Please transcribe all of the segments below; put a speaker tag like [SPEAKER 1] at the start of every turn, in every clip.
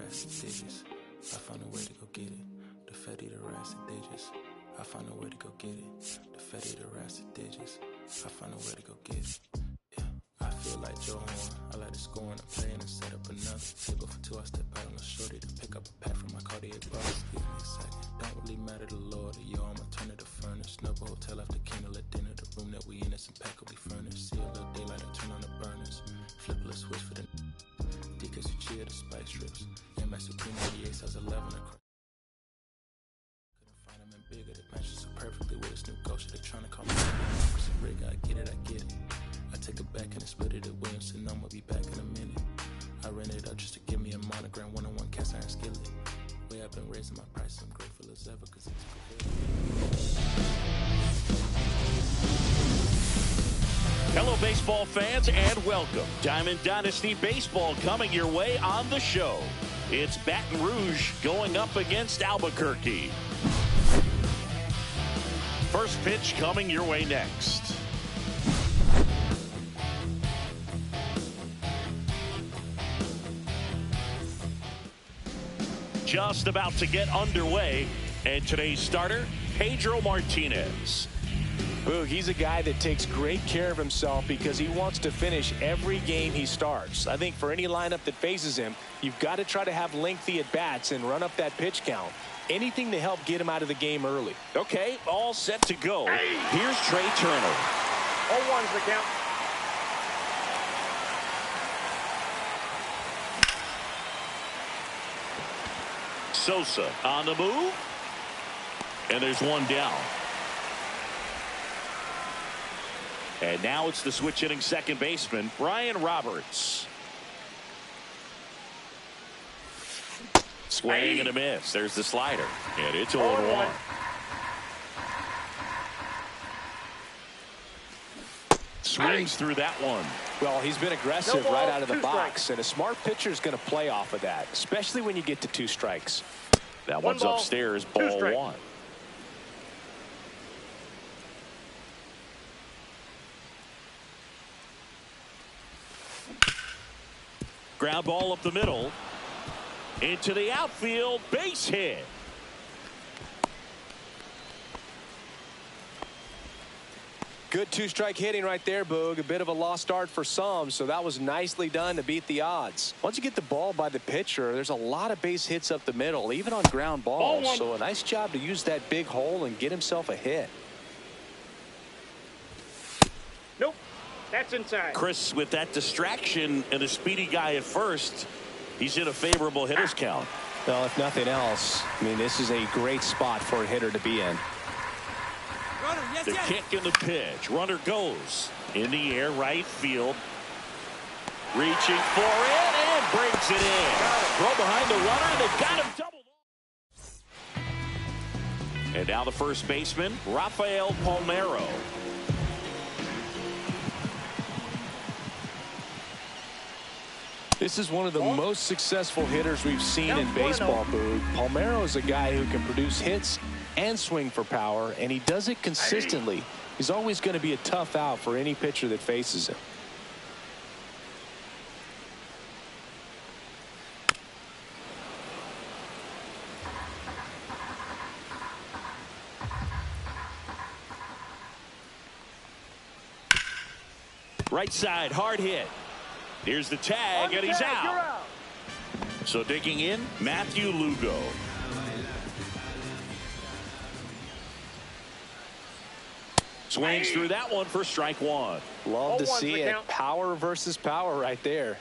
[SPEAKER 1] racing digits. I found a way to go get it. The fatty, the racing digits. I found a way to go get it. The fatty, the racing digits. I found a way to go get it. Yeah, I feel like Joe Horn. I like to score and play and set up another table for two. I step out on a shorty to pick up a pack from my Cartier boss. Give me a second. Don't really matter the Lord. Yo, I'ma turn it to furnace. Snubble hotel after candle at dinner. The room that we in is impeccably furnished. See a little daylight, I turn on the burners. Flip a switch for the DKs you cheer the spice strips. MS Supreme 88 size 11 across. Couldn't find him in bigger. They matches so perfectly with his new ghost. They trying to call me Chris and Rick. I get it. I take it back and I split it at Williamson. I'ma be back in a minute. I ran it up just to give me a monogram. One-on-one cast iron skillet. Way I've been raising my price. I'm grateful as ever cause it's good.
[SPEAKER 2] Hello, baseball fans, and welcome. Diamond Dynasty Baseball coming your way on the show. It's Baton Rouge going up against Albuquerque. First pitch coming your way next. Just about to get underway, and today's starter, Pedro Martinez.
[SPEAKER 3] Boog, he's a guy that takes great care of himself because he wants to finish every game he starts. I think for any lineup that faces him, you've got to try to have lengthy at-bats and run up that pitch count. Anything to help get him out of the game early.
[SPEAKER 2] Okay, all set to go. Here's Trey Turner.
[SPEAKER 4] 0-1's the count.
[SPEAKER 2] Sosa on the move. And there's one down. And now it's the switch hitting second baseman, Brian Roberts. Swing and a miss. There's the slider. And it's 0-1. Swings through that one.
[SPEAKER 3] Well, he's been aggressive right out of the box, and a smart pitcher is going to play off of that, especially when you get to 2 strikes.
[SPEAKER 2] That one's upstairs, ball 1. Ground ball up the middle. Into the outfield, base hit.
[SPEAKER 3] Good 2-strike hitting right there, Boog. A bit of a lost start for some, so that was nicely done to beat the odds. Once you get the ball by the pitcher, there's a lot of base hits up the middle, even on ground balls. So a nice job to use that big hole and get himself a hit.
[SPEAKER 4] Nope, that's inside.
[SPEAKER 2] Chris, with that distraction and a speedy guy at first, he's in a favorable hitter's count.
[SPEAKER 3] Well, if nothing else, I mean, this is a great spot for a hitter to be in.
[SPEAKER 2] The kick and the pitch. Runner goes in the air, right field. Reaching for it and brings it in. Throw behind the runner. They got him doubled off. And now the first baseman, Rafael Palmeiro.
[SPEAKER 3] This is one of the most successful hitters we've seen in baseball, Boog. Palmeiro is a guy who can produce hits and swing for power, and he does it consistently. He's always going to be a tough out for any pitcher that faces him.
[SPEAKER 2] Right side, hard hit. Here's the tag, and he's out. So digging in, Matthew Lugo. Swings through that one for strike 1.
[SPEAKER 3] Love to see it. Power versus power right there.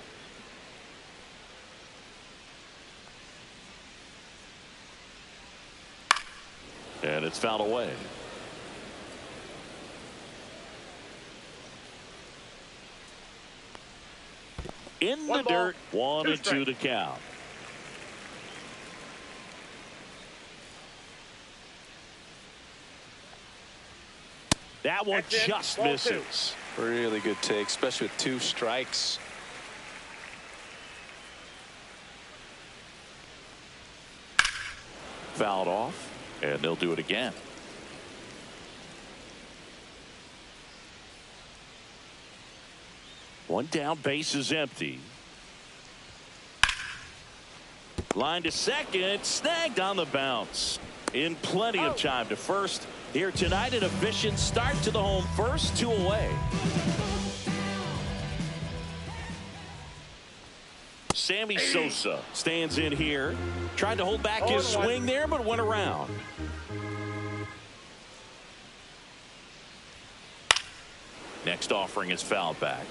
[SPEAKER 2] And it's fouled away. In the dirt, 1-2 to count. That one just misses.
[SPEAKER 3] Really good take, especially with 2 strikes.
[SPEAKER 2] Fouled off, and they'll do it again. One down, base is empty. Line to second, snagged on the bounce. In plenty of time to first. Here tonight, an efficient start to the home first, 2 away. Sammy Sosa stands in here. Tried to hold back his swing there, but went around. Next offering is fouled back.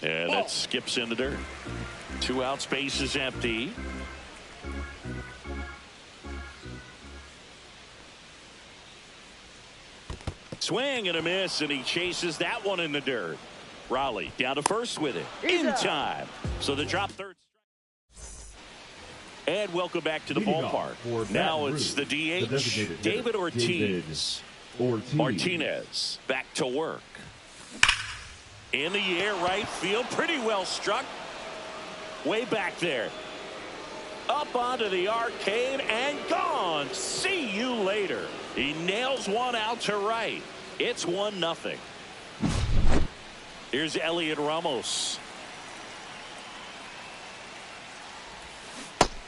[SPEAKER 2] And that skips in the dirt. 2 out, space is empty. Swing and a miss, and he chases that one in the dirt. Raleigh down to first with it in time. So the drop third. And welcome back to the ballpark. Now it's the DH, David Ortiz. Martinez back to work. In the air, right field, pretty well struck. Way back there. Up onto the arcade and gone. See you later. He nails one out to right. It's 1-0. Here's Elliot Ramos.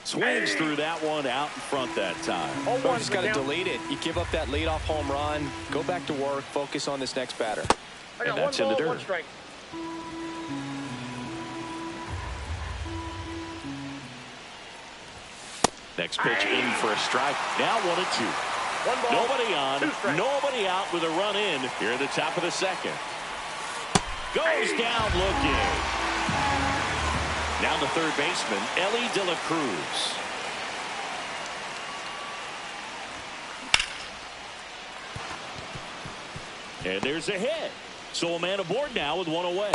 [SPEAKER 2] Swings through that one out in front that time.
[SPEAKER 3] Oh, just got to delete it. You give up that leadoff home run. Go back to work. Focus on this next batter.
[SPEAKER 2] And that's in the dirt. Next pitch in for a strike. Now 1-2. Nobody on, nobody out with a run in here at the top of the second. Goes down looking. Now the third baseman, Elly De La Cruz. And there's a hit. So a man aboard now with 1 away.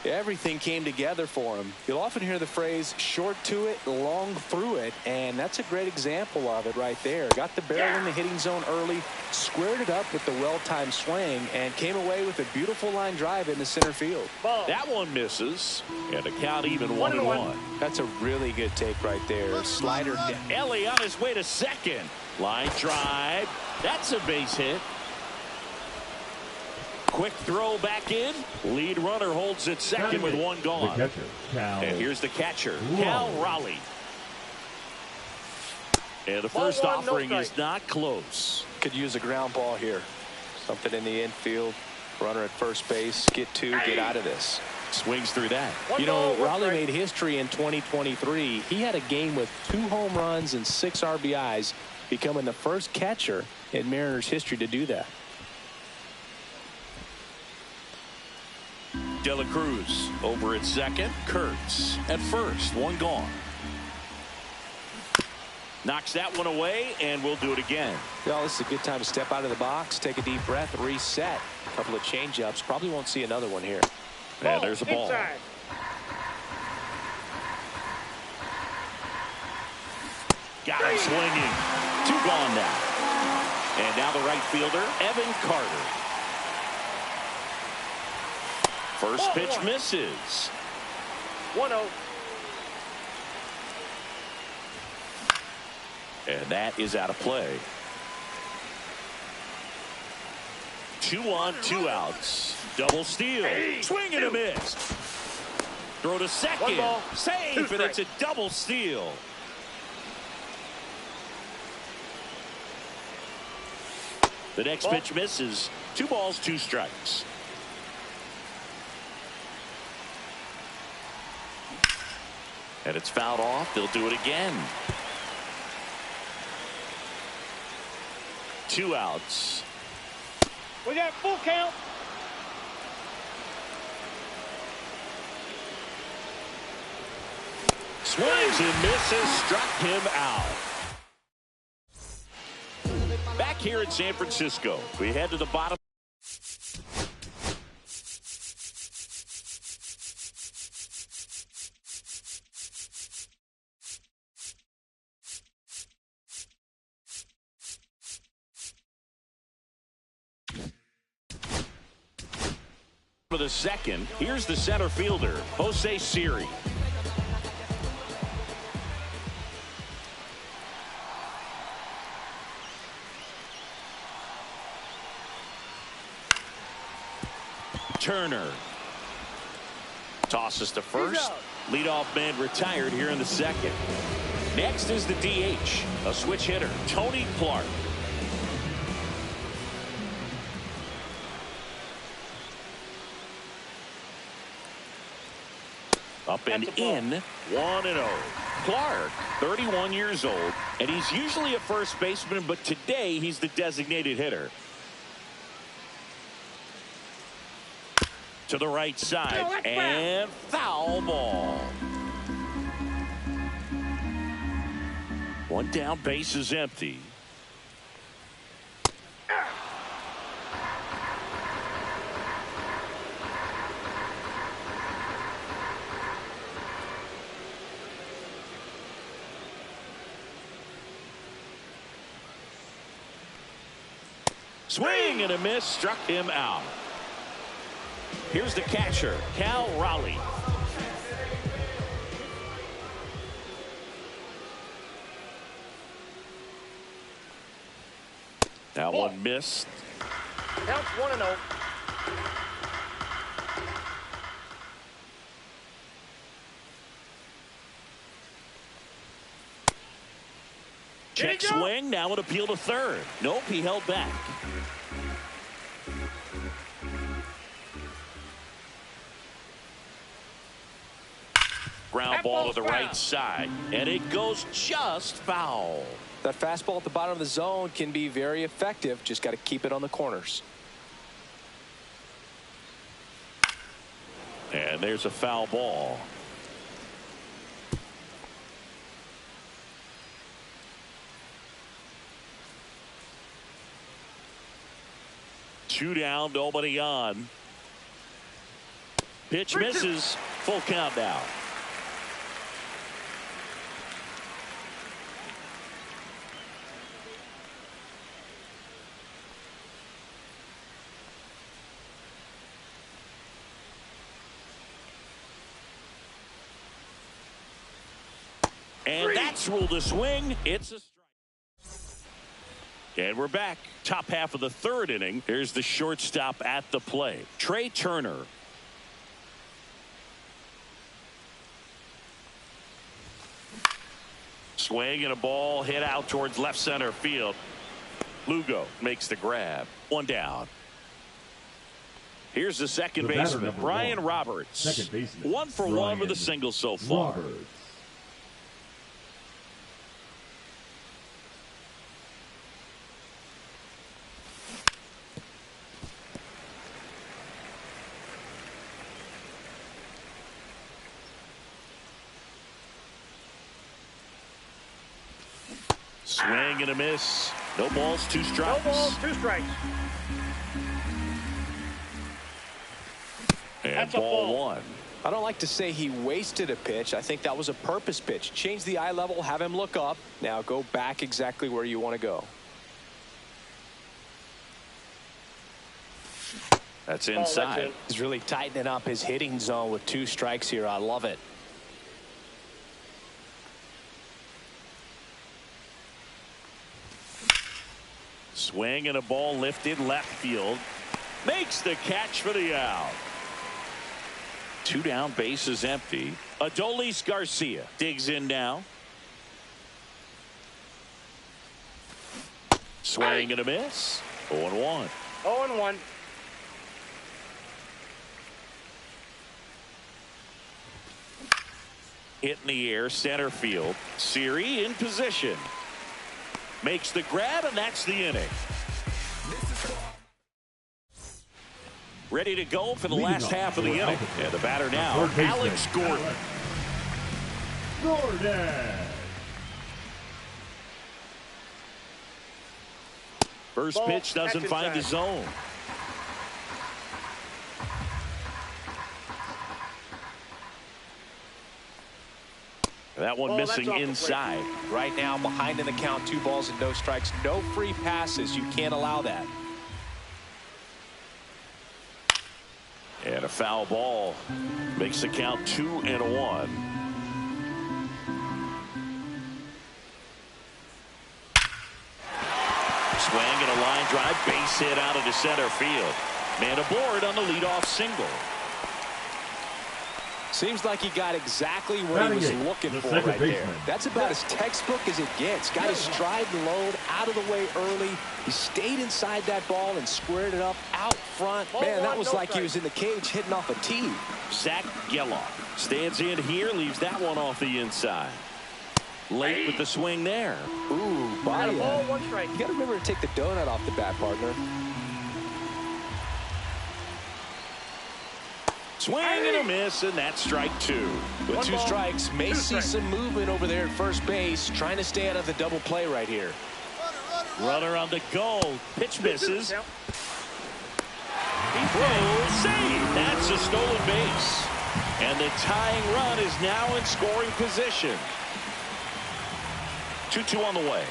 [SPEAKER 3] Everything came together for him. You'll often hear the phrase short to it, long through it, and that's a great example of it right there. Got the barrel in the hitting zone early, squared it up with the well-timed swing, and came away with a beautiful line drive in the center field.
[SPEAKER 2] That one misses, and the count even 1-1.
[SPEAKER 3] That's a really good take right there. Slider.
[SPEAKER 2] Elly on his way to second. Line drive. That's a base hit. Quick throw back in. Lead runner holds at second with 1 gone. And here's the catcher, Cal Raleigh. And the first offering is not close.
[SPEAKER 3] Could use a ground ball here. Something in the infield. Runner at first base. Get 2, get out of this.
[SPEAKER 2] Swings through that.
[SPEAKER 3] You know, Raleigh made history in 2023. He had a game with 2 home runs and 6 RBIs, becoming the first catcher in Mariners history to do that.
[SPEAKER 2] De La Cruz over at second. Kurtz at first. 1 gone. Knocks that one away, and we'll do it again.
[SPEAKER 3] Well, this is a good time to step out of the box, take a deep breath, reset. A couple of changeups. Probably won't see another one here.
[SPEAKER 2] Yeah, there's a ball.
[SPEAKER 4] Inside.
[SPEAKER 2] Got him swinging. 2 gone now. And now the right fielder, Evan Carter. First pitch misses.
[SPEAKER 4] 1-0.
[SPEAKER 2] And that is out of play. 2 on, 2 outs. Double steal. Swing and a miss. Throw to second. Safe, and it's a double steal. The next pitch misses. 2 balls, 2 strikes. And it's fouled off. They'll do it again. 2 outs.
[SPEAKER 4] We got full count.
[SPEAKER 2] Swings and misses. Struck him out. Back here in San Francisco, we head to the bottom. For the second, here's the center fielder, Jose Siri. Turner. Tosses to first. Leadoff man retired here in the second. Next is the DH, a switch hitter, Tony Clark. Up and in, 1-0. Clark, 31 years old, and he's usually a first baseman, but today he's the designated hitter. To the right side, and foul ball. One down, base is empty. Swing and a miss, struck him out. Here's the catcher, Cal Raleigh. That one missed.
[SPEAKER 4] Counts 1-0.
[SPEAKER 2] Check swing, now an appeal to third. Nope, he held back. Ground ball to the right side, and it goes just foul.
[SPEAKER 3] That fastball at the bottom of the zone can be very effective. Just got to keep it on the corners.
[SPEAKER 2] And there's a foul ball. Two down, nobody on. Pitch misses. Full count now. And that's ruled a swing. It's a strike. And we're back. Top half of the third inning. Here's the shortstop at the plate, Trey Turner. Swing and a ball hit out towards left center field. Lugo makes the grab. One down. Here's the second baseman, Brian Roberts.
[SPEAKER 5] Second baseman,
[SPEAKER 2] 1 for 1 with a single so far.
[SPEAKER 5] Roberts.
[SPEAKER 2] Swing and a miss. No balls, 2 strikes.
[SPEAKER 4] No balls, 2 strikes.
[SPEAKER 2] And
[SPEAKER 4] That's a
[SPEAKER 2] ball
[SPEAKER 4] ball.
[SPEAKER 2] 1.
[SPEAKER 3] I don't like to say he wasted a pitch. I think that was a purpose pitch. Change the eye level, have him look up. Now go back exactly where you want to go.
[SPEAKER 2] That's
[SPEAKER 4] Ball, that's
[SPEAKER 2] inside.
[SPEAKER 4] it.
[SPEAKER 3] He's really tightening up his hitting zone with 2 strikes here. I love it.
[SPEAKER 2] Swing and a ball lifted left field. Makes the catch for the out. 2 down, base is empty. Adolis Garcia digs in now. Swing and a miss. 0-1.
[SPEAKER 4] 0-1.
[SPEAKER 2] Hit in the air, center field. Siri in position. Makes the grab, and that's the inning. Ready to go for the last half of the inning. And the batter now, Alex Gordon.
[SPEAKER 5] Gordon.
[SPEAKER 2] First
[SPEAKER 4] Ball,
[SPEAKER 2] pitch doesn't
[SPEAKER 4] that's
[SPEAKER 2] find the
[SPEAKER 4] inside.
[SPEAKER 2] zone. That one
[SPEAKER 4] Ball, that's
[SPEAKER 2] missing
[SPEAKER 4] off the plate.
[SPEAKER 3] Inside. Right now, behind in the count, 2 balls and no strikes. No free passes. You can't allow that.
[SPEAKER 2] And a foul ball makes the count 2-1. Swing and a line drive, base hit out into center field. Man aboard on the leadoff single.
[SPEAKER 3] Seems like he got exactly what he was looking for right there. That's about as textbook as it gets. Got his stride and load out of the way early. He stayed inside that ball and squared it up out front. Man, that was like he was in the cage hitting off a tee.
[SPEAKER 2] Zach Gelof stands in here, leaves that one off the inside. Late with the swing there.
[SPEAKER 3] Ooh, ball, 1 strike. You got to remember to take the donut off the bat, partner.
[SPEAKER 2] Swing and a miss, and that's strike 2.
[SPEAKER 3] With 2 strikes, may see some movement over there at first base, trying to stay out of the double play right here.
[SPEAKER 2] Runner on the go. Pitch misses. He throws. Save. That's a stolen base. And the tying run is now in scoring position. 2-2 on the way.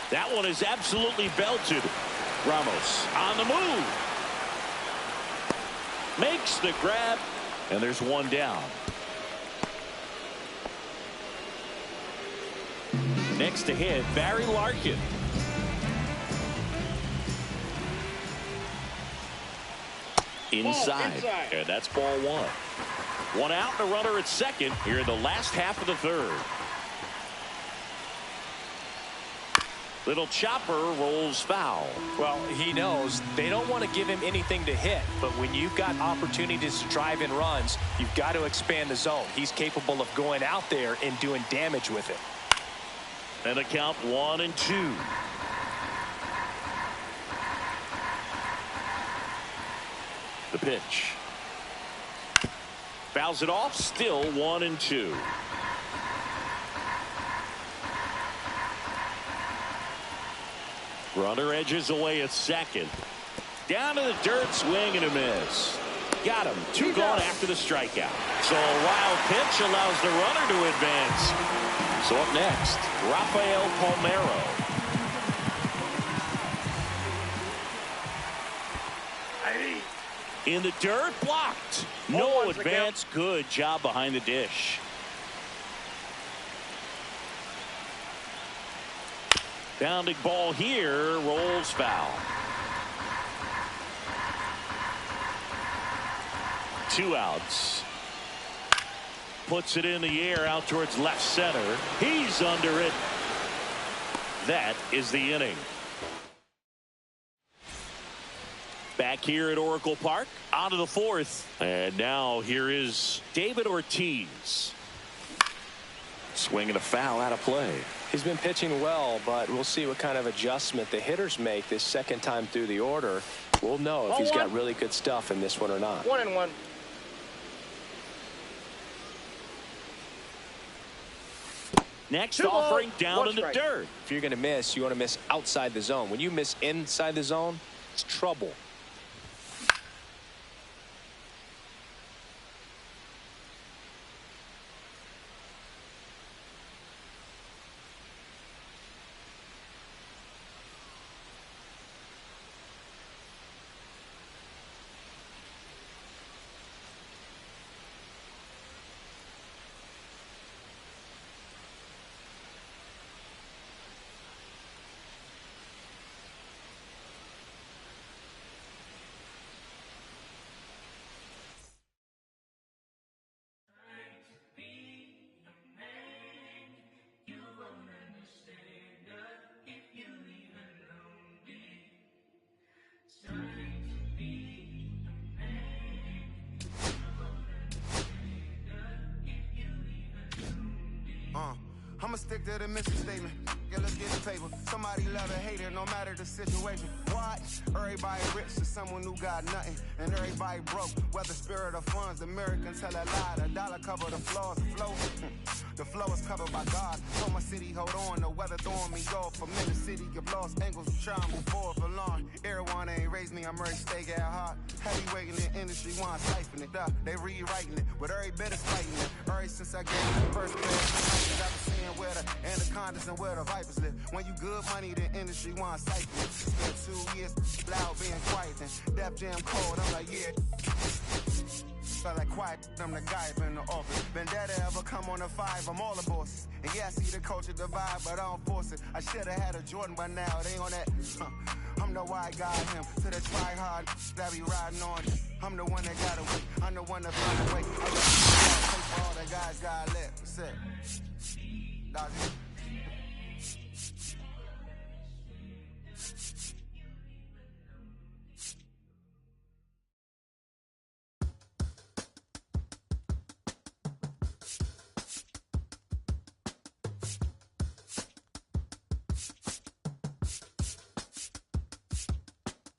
[SPEAKER 2] That one is absolutely belted. Ramos on the move. Makes the grab, and there's 1 down. Next to hit, Barry Larkin. Inside. And that's ball 1. 1 out and a runner at second here in the last half of the 3rd. Little chopper rolls foul.
[SPEAKER 3] Well, he knows they don't want to give him anything to hit, but when you've got opportunities to drive in runs, you've got to expand the zone. He's capable of going out there and doing damage with it.
[SPEAKER 2] And a count 1-2. The pitch. Fouls it off, still 1-2. Runner edges away at second. Down to the dirt, swing and a miss. Got him. 2 gone after the strikeout. So a wild pitch allows the runner to advance. So up next, Rafael Palmeiro. In the dirt, blocked. No advance. Good job behind the dish. Bounding ball here, rolls foul. 2 outs. Puts it in the air out towards left center. He's under it. That is the inning. Back here at Oracle Park, on to the 4th. And now here is David Ortiz. Swinging a foul out of play.
[SPEAKER 3] He's been pitching well, but we'll see what kind of adjustment the hitters make this second time through the order. We'll know if he's got really good stuff in this one or not.
[SPEAKER 4] 1-1.
[SPEAKER 2] Next offering down in the dirt.
[SPEAKER 3] If you're going to miss, you want to miss outside the zone. When you miss inside the zone, it's trouble.
[SPEAKER 5] I'ma stick to the mission statement. Yeah, let's get the paper. Somebody love or hate it, no matter the situation. What? Everybody rich to someone who got nothing, and everybody broke. Whether spirit or funds, Americans tell a lie. The dollar cover the flaws, the flow. The flow is covered by God. So my city, hold on. The weather throwing me off. I'm in the city, get lost angles. I'm trying to move forward for long. Everyone ain't raised me, I'm ready to stay get hard. Heavyweight in the industry, want to siphon it up. They rewriting it, but every bit is fighting it. Ever since I gave the first class, I've been seeing where the anacondas and where the vipers live. When you good money, the industry want to siphon it. Spent 2 years loud being quiet, then Def Jam cold. I'm like, yeah. Felt like quiet, I'm the guy up in the office. Vendetta ever come on a 5, I'm all the bosses. And yeah, I see the culture divide, but I don't force it. I should've had a Jordan by now, it ain't on that. I'm the white guy, him. To the try hard that be riding on. I'm the one that got away. I'm the one that found a way. I got for all the guys got lit. That's it. That's it.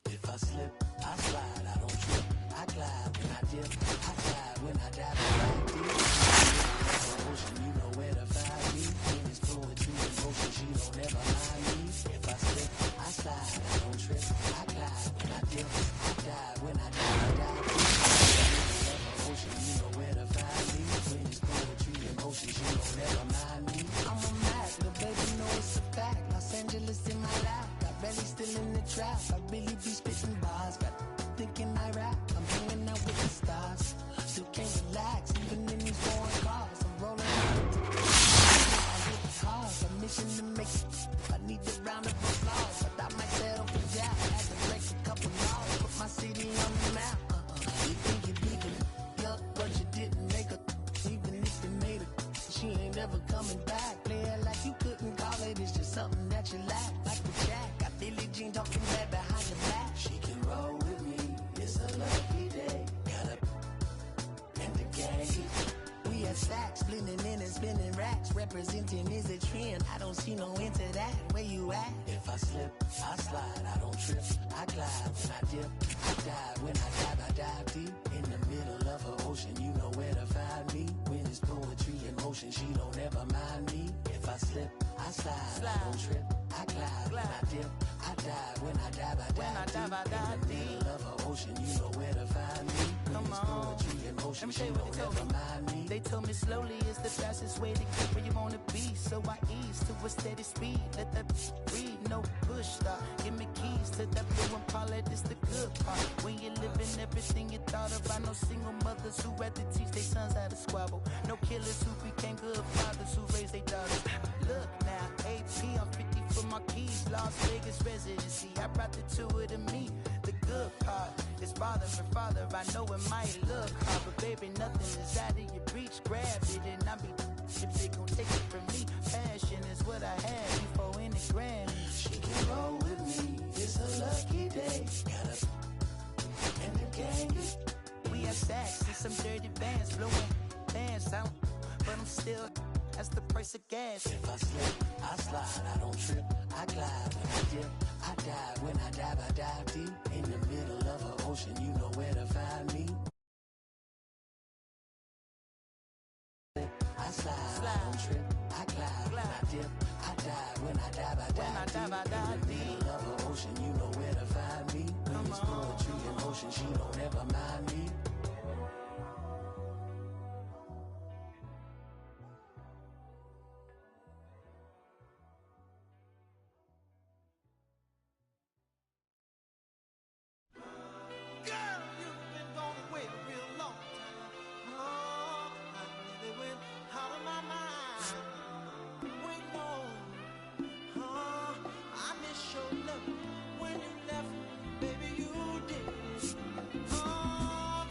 [SPEAKER 6] If I slip, I slide, I don't trip, I glide when I dip, I fly when I dive, I deep. Ocean, you know where to find me. When it's poetry in motion, she don't ever mind me. If I slip, I slide, I don't trip, I glide when I dip, I dive when I dive, I dive. Ocean, you know where to find me. When it's poetry in motion, she don't ever mind me. I'm a Mac, the baby know it's a fact. Los Angeles in my lap. Belly still in the trap. I really be spitting bars. Got thinking I rap. I'm hanging out with the stars. Still can't relax, even in these foreign cars. I'm rolling out. I hit the cars. I'm mission to make it. I need a round of applause. I thought my settle for jab. Had to break a couple laws. Put my city on the map. You think you beat them? Yup, but you didn't make her. Even if you made her, she ain't ever coming back. Play it like you couldn't call it. It's just something that you lack. Like the jack. Billie Jean talking bad behind your back. She can roll with me. It's a lucky day. Got up in the game. We have stacks, blending in and spinning racks. Representing is a trend. I don't see no end to that. Where you at? If I slip, I slide. I don't trip. I glide when I dip. I dive when I dive deep. In the middle of an ocean, you know where to find me. When it's poetry in motion, she don't ever mind me. If I slip, I slide. I don't trip. I glide when I dip. I dive when I dive, I dive deep. In the middle of an ocean, you know where to find me. Come on. Poetry in motion, she don't ever mind me.
[SPEAKER 7] They told me slowly is the fastest way to get where you wanna be. So I ease to a steady speed. Let that breathe, no push stop. Give me keys to that blue Impala, this the good part. When you're living everything you thought of. I know single mothers who rather teach their sons how to squabble. No killers who became good fathers who raised their daughters. Look now, AP, I'm 50 for my keys. Las Vegas residency, I brought the two of them me. The good part is father for father. I know it might look hard, but baby, nothing is out of your reach. Grab it and I be if they gon' take it from me. Passion is what I had before in the Grammy.
[SPEAKER 6] She can roll with me. It's a lucky day. Got up in the game.
[SPEAKER 7] We have stacks and some dirty bands blowing bands out, but I'm still. That's the price of gas.
[SPEAKER 6] If I slip, I slide, I don't trip, I glide when I dip, I dive when I dive deep. In the middle of an ocean, you know where to find me. I slide, I don't trip, I glide when I dip, I dive when I dive deep. In the middle of an ocean, you know where to find me. When it's poetry in motion, she don't ever mind me.
[SPEAKER 8] When you left, baby, you did. Oh,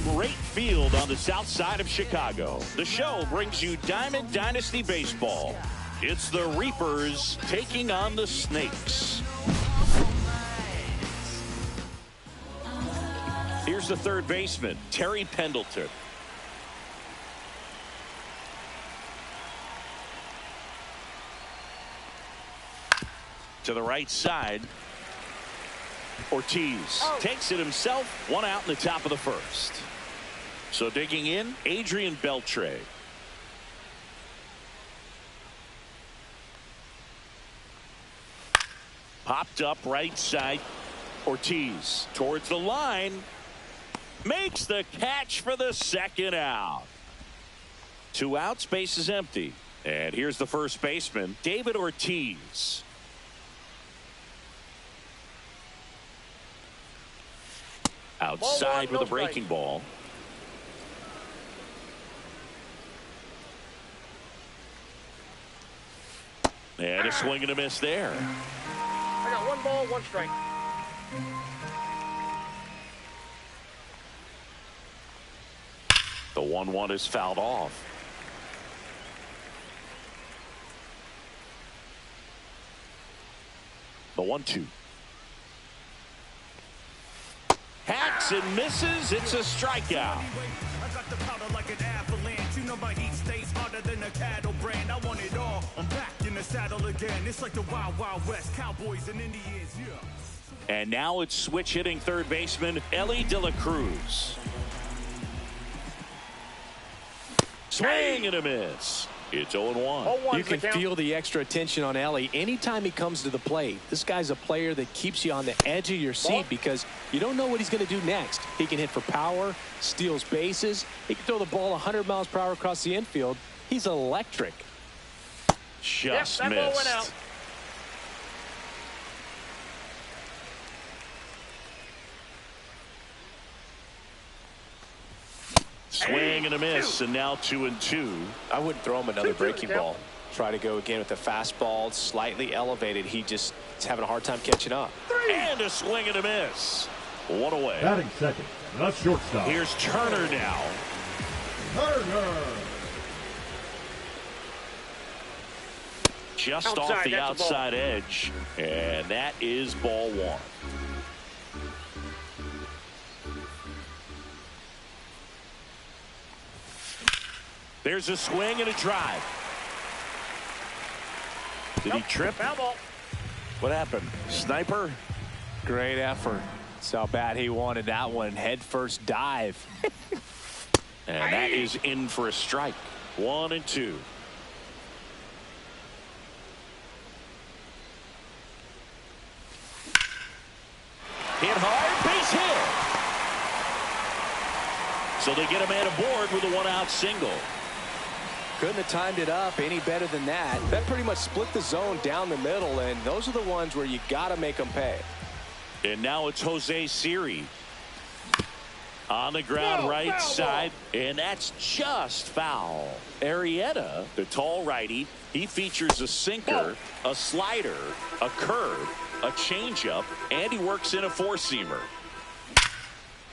[SPEAKER 2] From Wright Field on the south side of Chicago, the show brings you Diamond Dynasty Baseball. It's the Reapers taking on the Snakes. Here's the third baseman, Terry Pendleton. To the right side, Ortiz takes it himself. One out in the top of the first. So digging in, Adrian Beltre. Popped up right side. Ortiz towards the line. Makes the catch for the second out. 2 outs, base is empty. And here's the first baseman, David Ortiz. Outside with a breaking ball. And a swing and a miss there.
[SPEAKER 4] I got 1 ball, 1 strike.
[SPEAKER 2] The 1-1 is fouled off. The 1-2. Hacks and misses. It's a strikeout.
[SPEAKER 8] I got the powder like an avalanche. You know my heat stays harder than a cattle brand. I want it all. I'm back in the saddle again. It's like the Wild Wild West. Cowboys and Indians, yeah.
[SPEAKER 2] And now it's switch hitting third baseman Elly De La Cruz. Swing and a miss. It's 0-1.
[SPEAKER 3] You can feel the extra attention on Elly anytime he comes to the plate. This guy's a player that keeps you on the edge of your seat because you don't know what he's going to do next. He can hit for power, steals bases. He can throw the ball 100 miles per hour across the infield. He's electric.
[SPEAKER 2] Just
[SPEAKER 4] that ball
[SPEAKER 2] missed.
[SPEAKER 4] went out.
[SPEAKER 2] Swing and a miss, and now 2-2.
[SPEAKER 3] I wouldn't throw him another breaking ball. Try to go again with the fastball, slightly elevated. He just is having a hard time catching up.
[SPEAKER 2] And a swing and a miss. 1 away.
[SPEAKER 9] Batting second, the shortstop.
[SPEAKER 2] Here's Turner now.
[SPEAKER 9] Turner.
[SPEAKER 2] Just off the outside edge. And that is ball 1. There's a swing and a drive. Did he trip?
[SPEAKER 4] Foul ball.
[SPEAKER 2] What happened? Sniper?
[SPEAKER 3] Great effort. That's how bad he wanted that one. Head first dive.
[SPEAKER 2] And that is in for a strike. 1-2. Hit hard, base hit. So they get a man aboard with a 1-out single.
[SPEAKER 3] Couldn't have timed it up any better than that. That pretty much split the zone down the middle, and those are the ones where you got to make them pay.
[SPEAKER 2] And now it's Jose Siri. On the ground right side, and that's just foul. Arrieta, the tall righty, he features a sinker, a slider, a curve, a changeup, and he works in a four-seamer.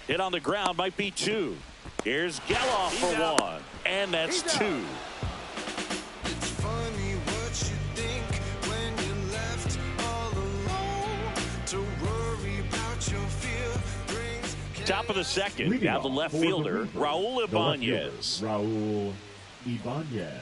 [SPEAKER 2] Hit on the ground might be 2. Here's Geloff for 1, and that's 2. Top of the second, now the left fielder, Raul Ibanez.
[SPEAKER 9] Raul Ibanez.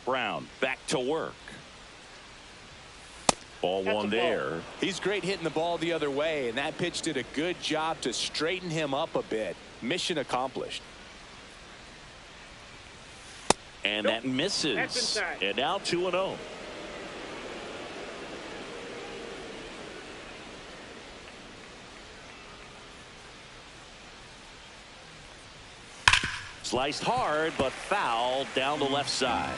[SPEAKER 2] Brown back to work. Ball 1 there.
[SPEAKER 3] He's great hitting the ball the other way, and that pitch did a good job to straighten him up a bit. Mission accomplished.
[SPEAKER 2] And that misses. And now 2-0. Sliced hard, but foul down the left side.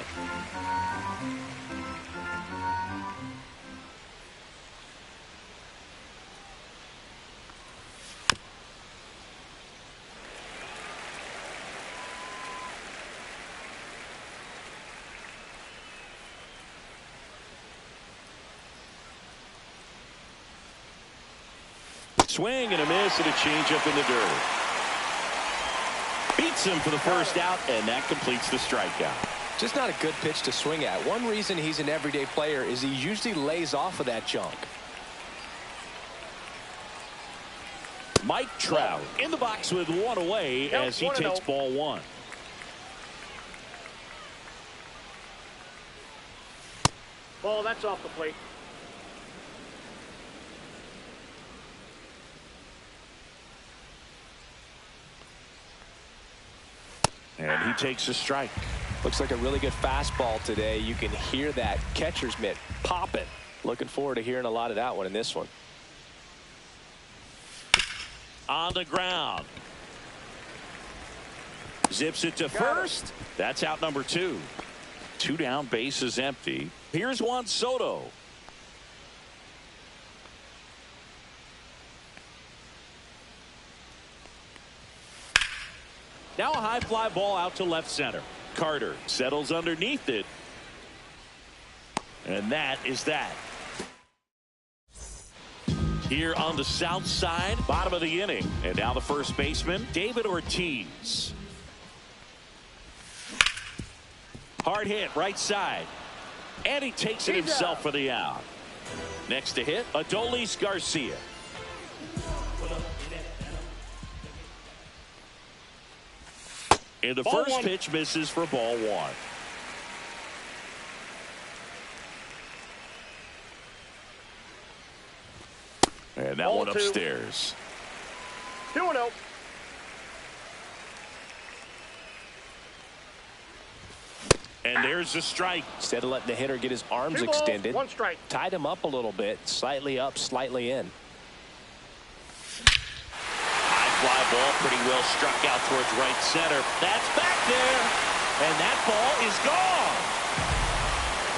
[SPEAKER 2] Swing and a miss and a changeup in the dirt. Beats him for the first out, and that completes the strikeout.
[SPEAKER 3] Just not a good pitch to swing at. One reason he's an everyday player is he usually lays off of that junk.
[SPEAKER 2] Mike Trout in the box with one away as he takes ball one.
[SPEAKER 4] Ball, that's off the plate.
[SPEAKER 2] And he takes a strike.
[SPEAKER 3] Looks like a really good fastball today. You can hear that catcher's mitt popping. Looking forward to hearing a lot of that one in this one.
[SPEAKER 2] On the ground. Zips it to first. That's out number 2. 2 down, base is empty. Here's Juan Soto. Now a high fly ball out to left center. Carter settles underneath it. And that is that. Here on the south side, bottom of the inning. And now the first baseman, David Ortiz. Hard hit, right side. And he takes it himself for the out. Next to hit, Adolis Garcia. And the first pitch misses for ball 1. And that one upstairs.
[SPEAKER 4] 2-0.
[SPEAKER 2] And there's a strike.
[SPEAKER 3] Instead of letting the hitter get his arms
[SPEAKER 4] 2 balls,
[SPEAKER 3] extended,
[SPEAKER 4] 1 strike.
[SPEAKER 3] tied him up a little bit, slightly up, slightly in.
[SPEAKER 2] High fly ball, pretty well struck out towards right center. That's back there. And that ball is gone.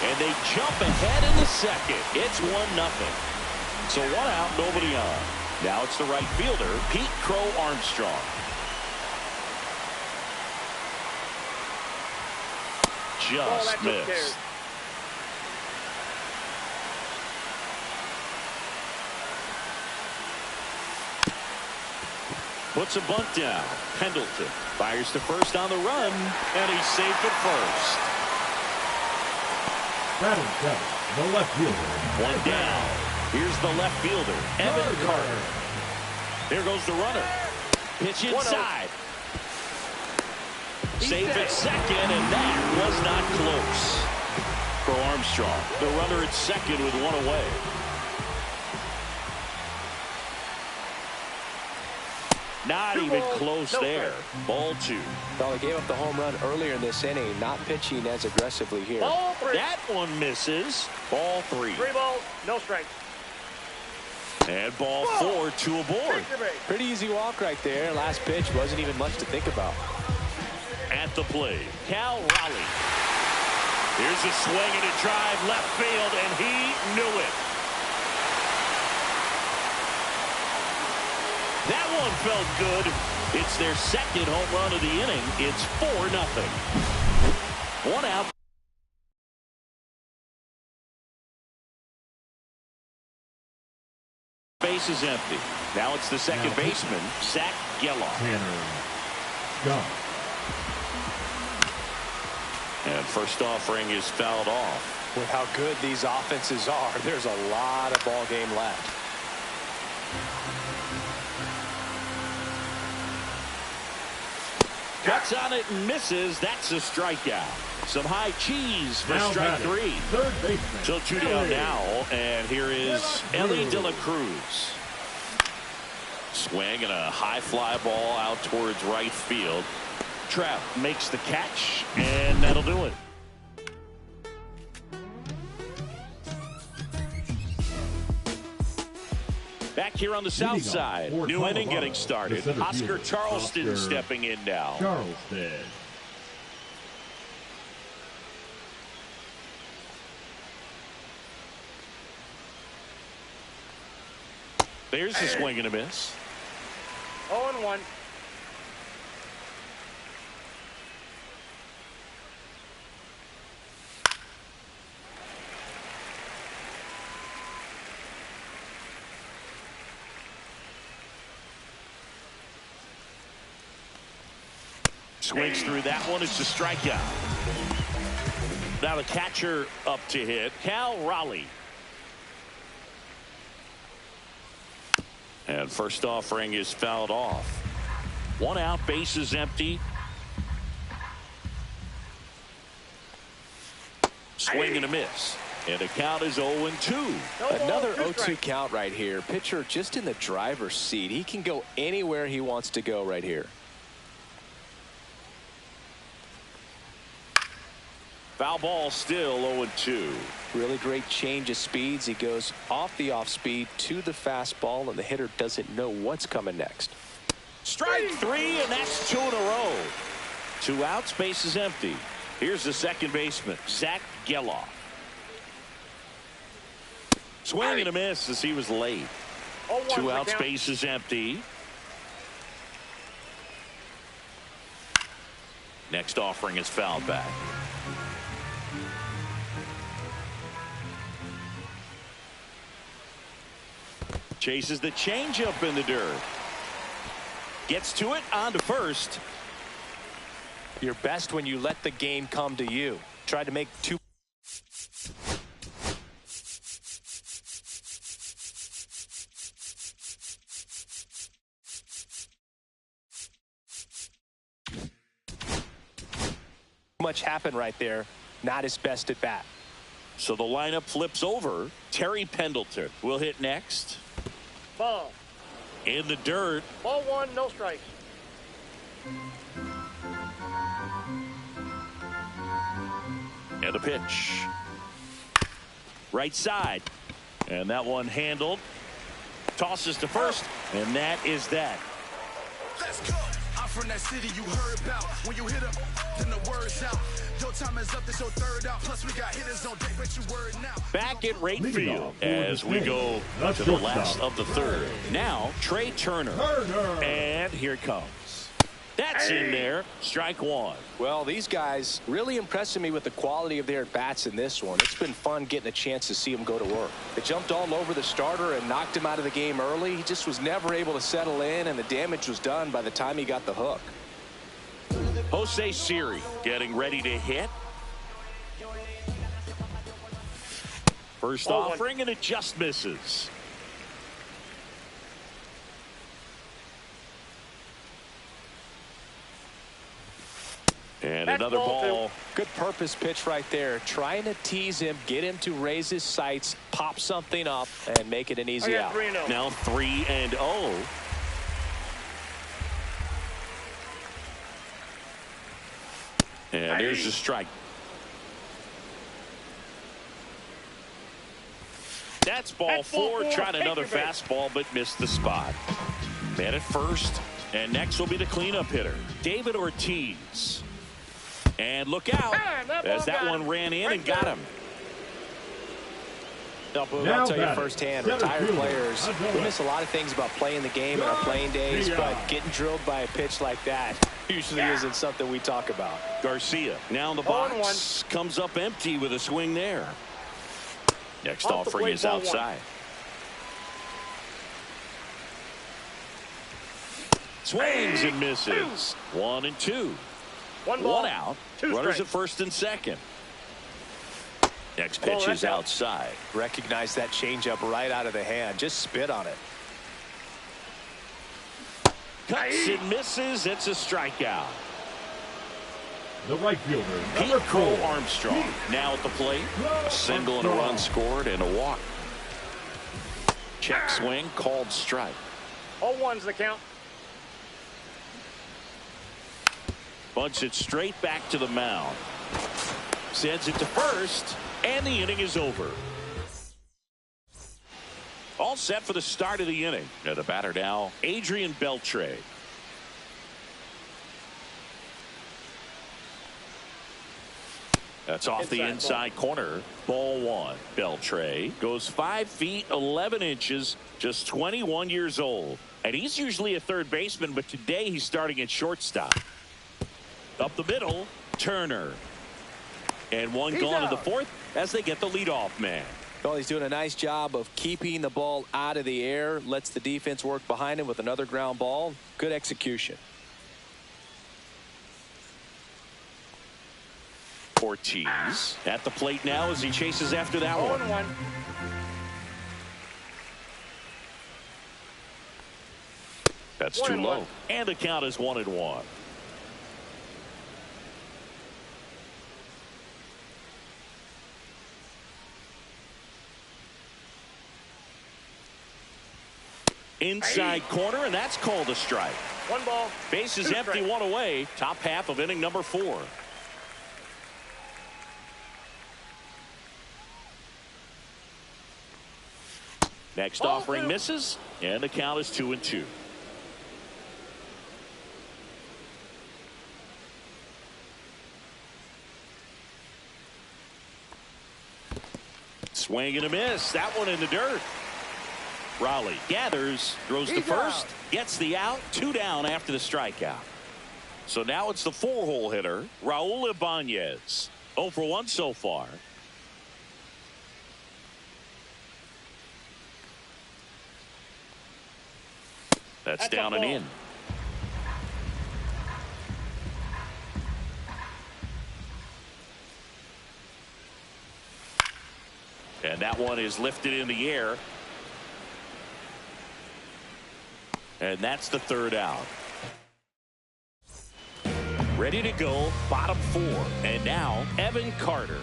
[SPEAKER 2] And they jump ahead in the second. It's 1-0. So 1 out, nobody on. Now it's the right fielder, Pete Crow Armstrong. Just missed. Puts a bunt down. Pendleton fires to first on the run, and he's safe at first.
[SPEAKER 9] Batting 7, the left fielder.
[SPEAKER 2] 1 down. Here's the left fielder, Evan Carter. There goes the runner. Pitch inside. Safe at second, and that was not close. For Armstrong, the runner at second with 1 away. Not even close there. Ball 2.
[SPEAKER 3] Well, they gave up the home run earlier in this inning, not pitching as aggressively here.
[SPEAKER 4] Ball 3.
[SPEAKER 2] That one misses. Ball 3.
[SPEAKER 4] 3 balls, no strikes.
[SPEAKER 2] And ball 4, 2 aboard.
[SPEAKER 3] Pretty easy walk right there. Last pitch wasn't even much to think about.
[SPEAKER 2] At the plate, Cal Raleigh. Here's a swing and a drive left field, and he knew it. That one felt good. It's their second home run of the inning. It's 4-0. 1 out. Base is empty. Now it's the second baseman, Zach Geloff.
[SPEAKER 9] Tanner Scott.
[SPEAKER 2] And first offering is fouled off.
[SPEAKER 3] With how good these offenses are, there's a lot of ball game left.
[SPEAKER 2] Cuts on it and misses. That's a strikeout. Some high cheese for
[SPEAKER 9] Now
[SPEAKER 2] strike
[SPEAKER 9] batting,
[SPEAKER 2] 3.
[SPEAKER 9] third baseman.
[SPEAKER 2] So 2 down now, and here is Ellie De La Cruz. Swing and a high fly ball out towards right field. Trout makes the catch, and that'll do it. Back here on the south side, new inning getting started. Oscar Charleston stepping in now.
[SPEAKER 9] Charleston.
[SPEAKER 2] There's the swing and a miss.
[SPEAKER 4] 0-1.
[SPEAKER 2] Swings through that one. It's a strikeout. Now the catcher up to hit, Cal Raleigh. And first offering is fouled off. 1 out, bases empty. Swing and a miss. And the count is 0-2.
[SPEAKER 3] Another 0-2 count right here. Pitcher just in the driver's seat. He can go anywhere he wants to go right here.
[SPEAKER 2] Foul ball, still 0-2.
[SPEAKER 3] Really great change of speeds. He goes off the off speed to the fastball, and the hitter doesn't know what's coming next.
[SPEAKER 2] Strike 3, and that's 2 in a row. 2 outs, base is empty. Here's the second baseman, Zach Geloff. Swing and a miss as he was late. 2 outs, base is empty. Next offering is fouled back. Chases the changeup in the dirt. Gets to it, on to first.
[SPEAKER 3] You're best when you let the game come to you. Tried to make 2. Much happened right there. Not his best at bat.
[SPEAKER 2] So the lineup flips over. Terry Pendleton will hit next.
[SPEAKER 4] Ball.
[SPEAKER 2] In the dirt.
[SPEAKER 4] Ball 1, no strikes.
[SPEAKER 2] And a pitch. Right side. And that one handled. Tosses to first. And that is that.
[SPEAKER 10] Let's go. I'm from that city you heard about. When you hit up, then the word's out. Your time is up, this your third out. Plus we got hitters on deck, bet you word now.
[SPEAKER 2] Back at right field as we go to the last of the third. Now Trey Turner. And here it comes. That's in there. Strike 1.
[SPEAKER 3] Well, these guys really impressing me with the quality of their at-bats in this one. It's been fun getting a chance to see them go to work. They jumped all over the starter and knocked him out of the game early. He just was never able to settle in, and the damage was done by the time he got the hook.
[SPEAKER 2] Jose Siri getting ready to hit. First offering, and it just misses. And another ball.
[SPEAKER 3] Good purpose pitch right there. Trying to tease him, get him to raise his sights, pop something up, and make it an easy out.
[SPEAKER 2] Now 3-0. And there's the strike. That's ball 4. Tried another fastball, but missed the spot. Man at first. And next will be the cleanup hitter, David Ortiz. And look out as that one ran in and got him.
[SPEAKER 3] No, Boog, I'll tell you firsthand, retired players, we miss a lot of things about playing the game in our playing days, but getting drilled by a pitch like that usually isn't something we talk about.
[SPEAKER 2] Garcia now in the box, comes up empty with a swing there. Next offering is outside. Swings and misses. 1-2. One out. Runners at first and second. Next pitch is outside.
[SPEAKER 3] Recognize that changeup right out of the hand. Just spit on it.
[SPEAKER 2] Cuts and misses. It's a strikeout.
[SPEAKER 9] The right fielder,
[SPEAKER 2] Pete Crow Armstrong now at the plate. A single and a run scored and a walk. Check swing called strike.
[SPEAKER 4] 0-1's the count.
[SPEAKER 2] Bunts it straight back to the mound. Sends it to first, and the inning is over. All set for the start of the inning. At the batter now, Adrian Beltre. That's off the inside corner. Ball 1. Beltre goes 5 feet 11 inches, just 21 years old. And he's usually a third baseman, but today he's starting at shortstop. Up the middle, Turner. And one gone in the fourth as they get the leadoff man.
[SPEAKER 3] Well, he's doing a nice job of keeping the ball out of the air. Lets the defense work behind him with another ground ball. Good execution.
[SPEAKER 2] Ortiz at the plate now as he chases after that one.
[SPEAKER 4] 0-1.
[SPEAKER 2] That's too low. And the count is 1-1. Inside corner, and that's called a strike.
[SPEAKER 4] 1 ball.
[SPEAKER 2] Base is empty,
[SPEAKER 4] strike.
[SPEAKER 2] 1 away. Top half of inning number 4. Next offering misses, and the count is 2-2. Swing and a miss. That one in the dirt. Raleigh gathers, throws to first, gets the out, 2 down after the strikeout. So now it's the 4-hole hitter, Raul Ibanez. 0 for 1 so far. That's down and in. And that one is lifted in the air. And that's the 3rd out. Ready to go, bottom 4. And now Evan Carter.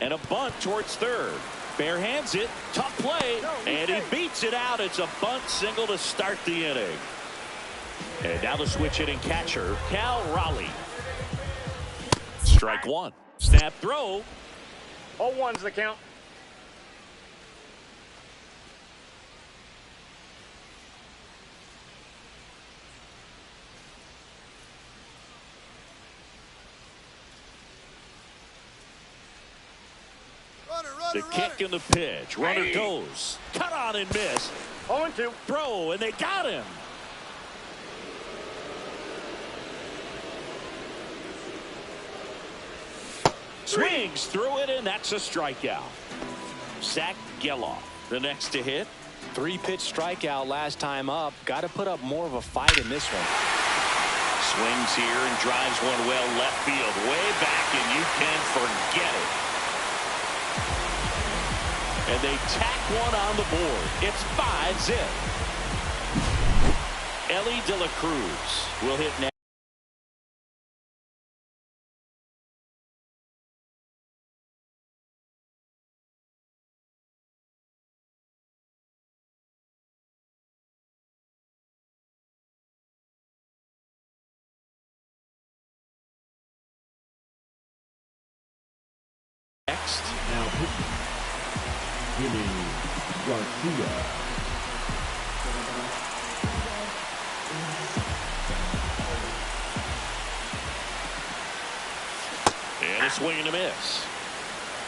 [SPEAKER 2] And a bunt towards 3rd. Bare hands it, tough play, and he beats it out. It's a bunt single to start the inning. And now the switch hitting catcher, Cal Raleigh. Strike 1. Snap throw.
[SPEAKER 4] 0-1's the count.
[SPEAKER 2] The kick and the pitch. Runner goes. Cut on and miss.
[SPEAKER 4] 0-2.
[SPEAKER 2] Throw, and they got him. Swings through it, and that's a strikeout. Zach Geloff, the next to hit.
[SPEAKER 3] 3-pitch strikeout last time up. Got to put up more of a fight in this one.
[SPEAKER 2] Swings here and drives one well left field. Way back, and you can forget it. And they tack one on the board. It's 5-zip. Ellie De La Cruz will hit next.
[SPEAKER 9] Now, Jimmy Garcia.
[SPEAKER 2] And a swing and a miss.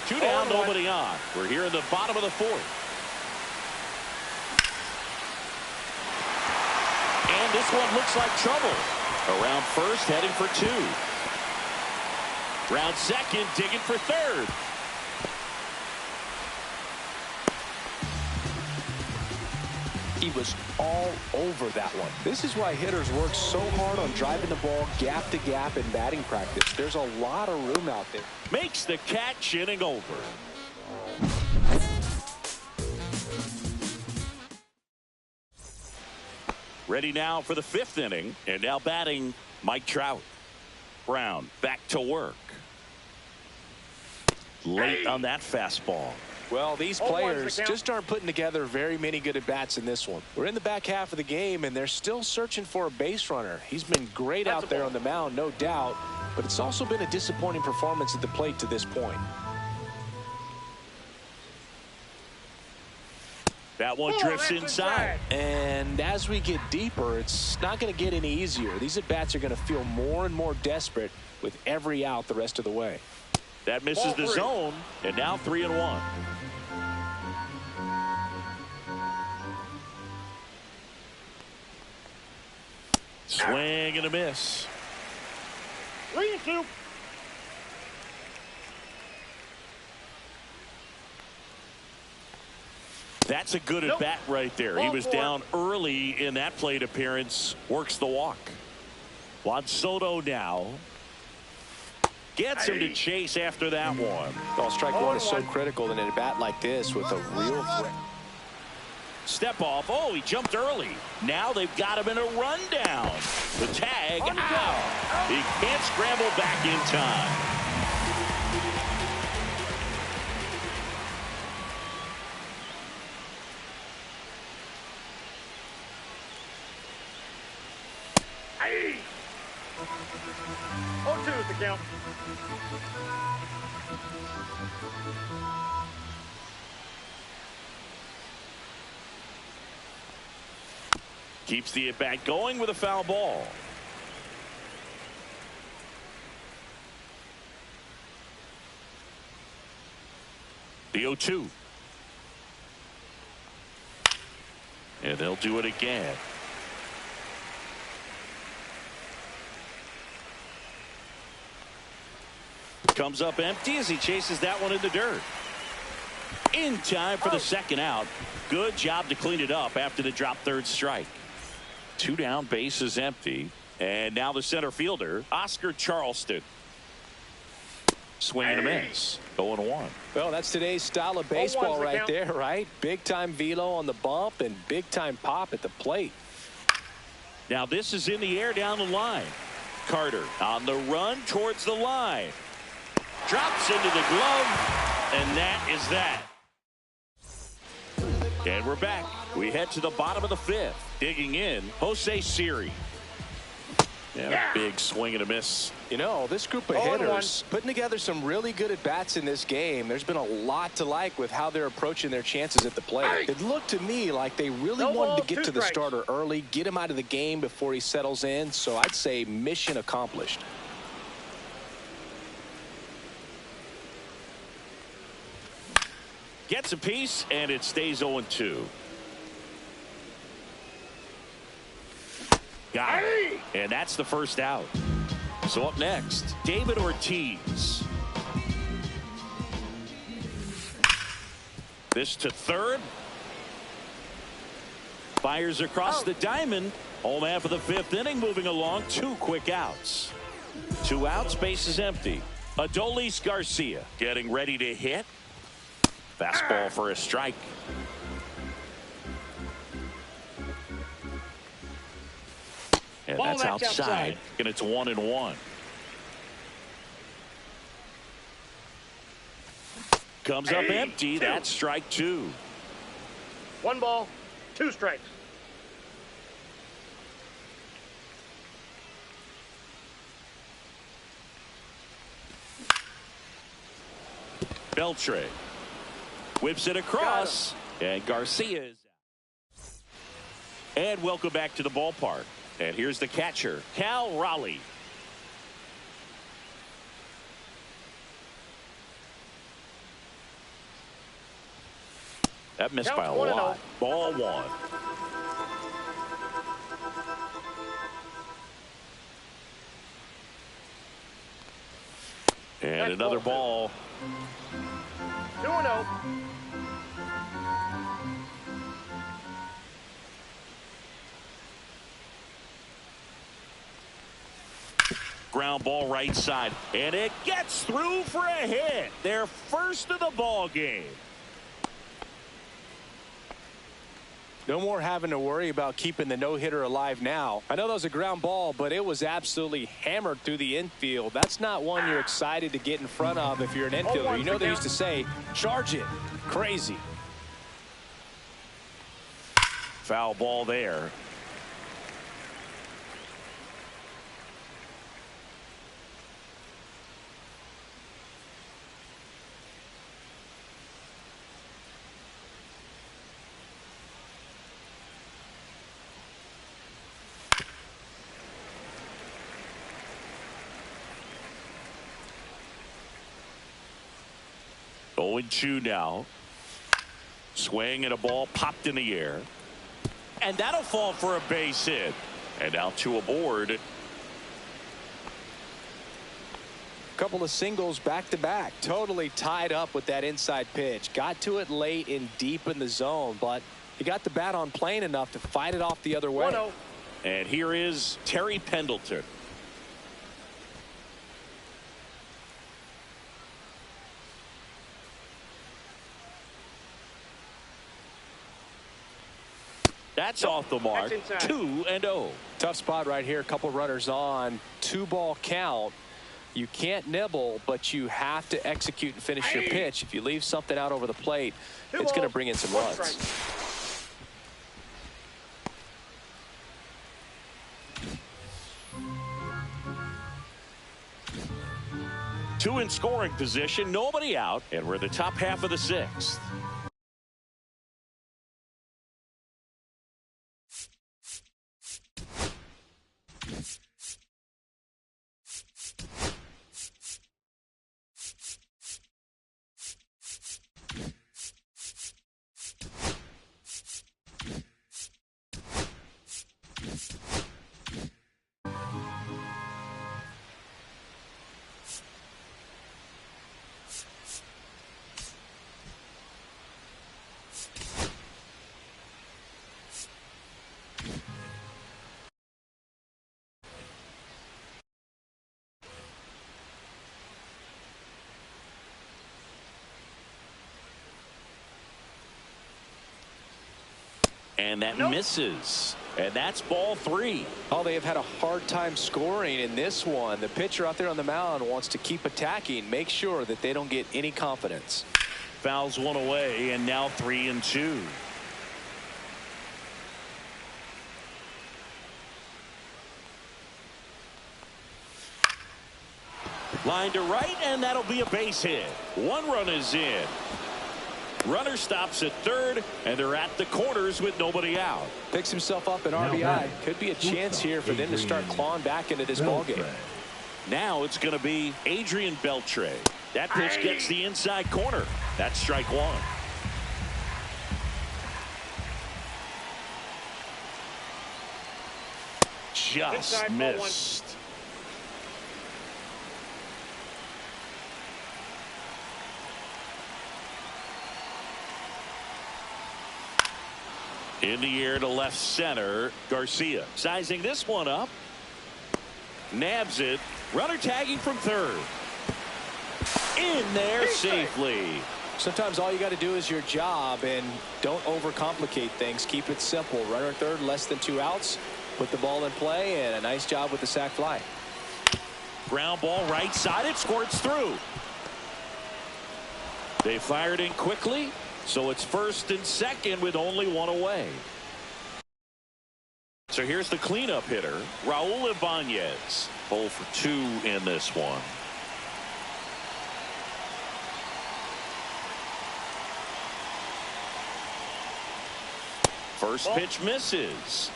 [SPEAKER 2] 2 down, nobody on. We're here in the bottom of the 4th. And this one looks like trouble. Around first, heading for 2. Round second, digging for 3rd.
[SPEAKER 3] He was all over that one. This is why hitters work so hard on driving the ball gap to gap in batting practice. There's a lot of room out there.
[SPEAKER 2] Makes the catch, inning over. Ready now for the 5th inning, and now batting Mike Trout. Brown back to work. Late on that fastball.
[SPEAKER 3] Well, these players just aren't putting together very many good at-bats in this one. We're in the back half of the game, and they're still searching for a base runner. He's been great out there on the mound, no doubt, but it's also been a disappointing performance at the plate to this point.
[SPEAKER 2] That one drifts inside.
[SPEAKER 3] And as we get deeper, it's not going to get any easier. These at-bats are going to feel more and more desperate with every out the rest of the way.
[SPEAKER 2] That misses the zone, and now 3-1. Swing and a miss.
[SPEAKER 4] 3-2.
[SPEAKER 2] That's a good at bat right there. He was down early in that plate appearance. Works the walk. Juan Soto now. Gets him to chase after that one.
[SPEAKER 3] Well, strike one is so critical in a bat like this with a real threat.
[SPEAKER 2] Step off. Oh, he jumped early. Now they've got him in a rundown. The tag out. He can't scramble back in time.
[SPEAKER 4] Hey! 0-2 is the count.
[SPEAKER 2] Keeps the at-bat going with a foul ball. The 0-2. And they'll do it again. Comes up empty as he chases that one in the dirt. In time for the second out. Good job to clean it up after the drop third strike. 2 down, bases empty. And now the center fielder, Oscar Charleston. Swing and a miss. 0-1.
[SPEAKER 3] Well, that's today's style of baseball right there, right? Big time velo on the bump and big time pop at the plate.
[SPEAKER 2] Now this is in the air down the line. Carter on the run towards the line. Drops into the glove, and that is that. And we're back. We head to the bottom of the 5th. Digging in, Jose Siri. Yeah, big swing and a miss.
[SPEAKER 3] You know, this group of hitters putting together some really good at-bats in this game. There's been a lot to like with how they're approaching their chances at the plate. It looked to me like they really wanted to get to the starter early, get him out of the game before he settles in. So I'd say mission accomplished.
[SPEAKER 2] Gets a piece, and it stays 0-2. Got it. And that's the first out. So up next, David Ortiz. This to third. Fires across the diamond. Home half of the 5th inning moving along. 2 quick outs. 2 outs, bases empty. Adolis Garcia getting ready to hit. Fastball for a strike. And that's outside. And it's 1-1. Comes up empty. That's strike 2.
[SPEAKER 4] 1 ball, 2 strikes.
[SPEAKER 2] Beltre whips it across, and Garcia is out. And welcome back to the ballpark. And here's the catcher, Cal Raleigh. That missed by a lot. Ball 1. And another ball.
[SPEAKER 4] 2-0.
[SPEAKER 2] Ground ball right side, and it gets through for a hit. Their first of the ball game.
[SPEAKER 3] No more having to worry about keeping the no-hitter alive now. I know that was a ground ball, but it was absolutely hammered through the infield. That's not one you're excited to get in front of if you're an infielder. You know they used to say, charge it. Crazy.
[SPEAKER 2] Foul ball there. And 2 now. Swing and a ball popped in the air. And that'll fall for a base hit. And now 2 aboard.
[SPEAKER 3] A couple of singles back to back. Totally tied up with that inside pitch. Got to it late and deep in the zone, but he got the bat on plane enough to fight it off the other way.
[SPEAKER 4] 1-0.
[SPEAKER 2] And here is Terry Pendleton. That's off the mark. 2-0.
[SPEAKER 3] Tough spot right here. A couple runners on. 2-ball count. You can't nibble, but you have to execute and finish your pitch. If you leave something out over the plate, it's going to bring in some runs.
[SPEAKER 2] Two in scoring position, nobody out, and we're in the top half of the sixth. And that misses. And that's ball 3.
[SPEAKER 3] Oh, they have had a hard time scoring in this one. The pitcher out there on the mound wants to keep attacking, make sure that they don't get any confidence.
[SPEAKER 2] Fouls one away, and now 3-2. Line to right, and that'll be a base hit. 1 run is in. Runner stops at third, and they're at the corners with nobody out.
[SPEAKER 3] Picks himself up an RBI. Could be a chance here for them to start clawing back into this ballgame.
[SPEAKER 2] Now it's going to be Adrian Beltre. That pitch gets the inside corner. That's strike 1. Just missed. In the air to left center, Garcia sizing this one up. Nabs it. Runner tagging from third. In there safely.
[SPEAKER 3] Sometimes all you got to do is your job and don't overcomplicate things. Keep it simple. Runner at third, less than 2 outs. Put the ball in play, and a nice job with the sac fly.
[SPEAKER 2] Ground ball right side. It squirts through. They fired in quickly. So it's first and second with only 1 away. So here's the cleanup hitter, Raul Ibanez. 0 for 2 in this one. First pitch misses.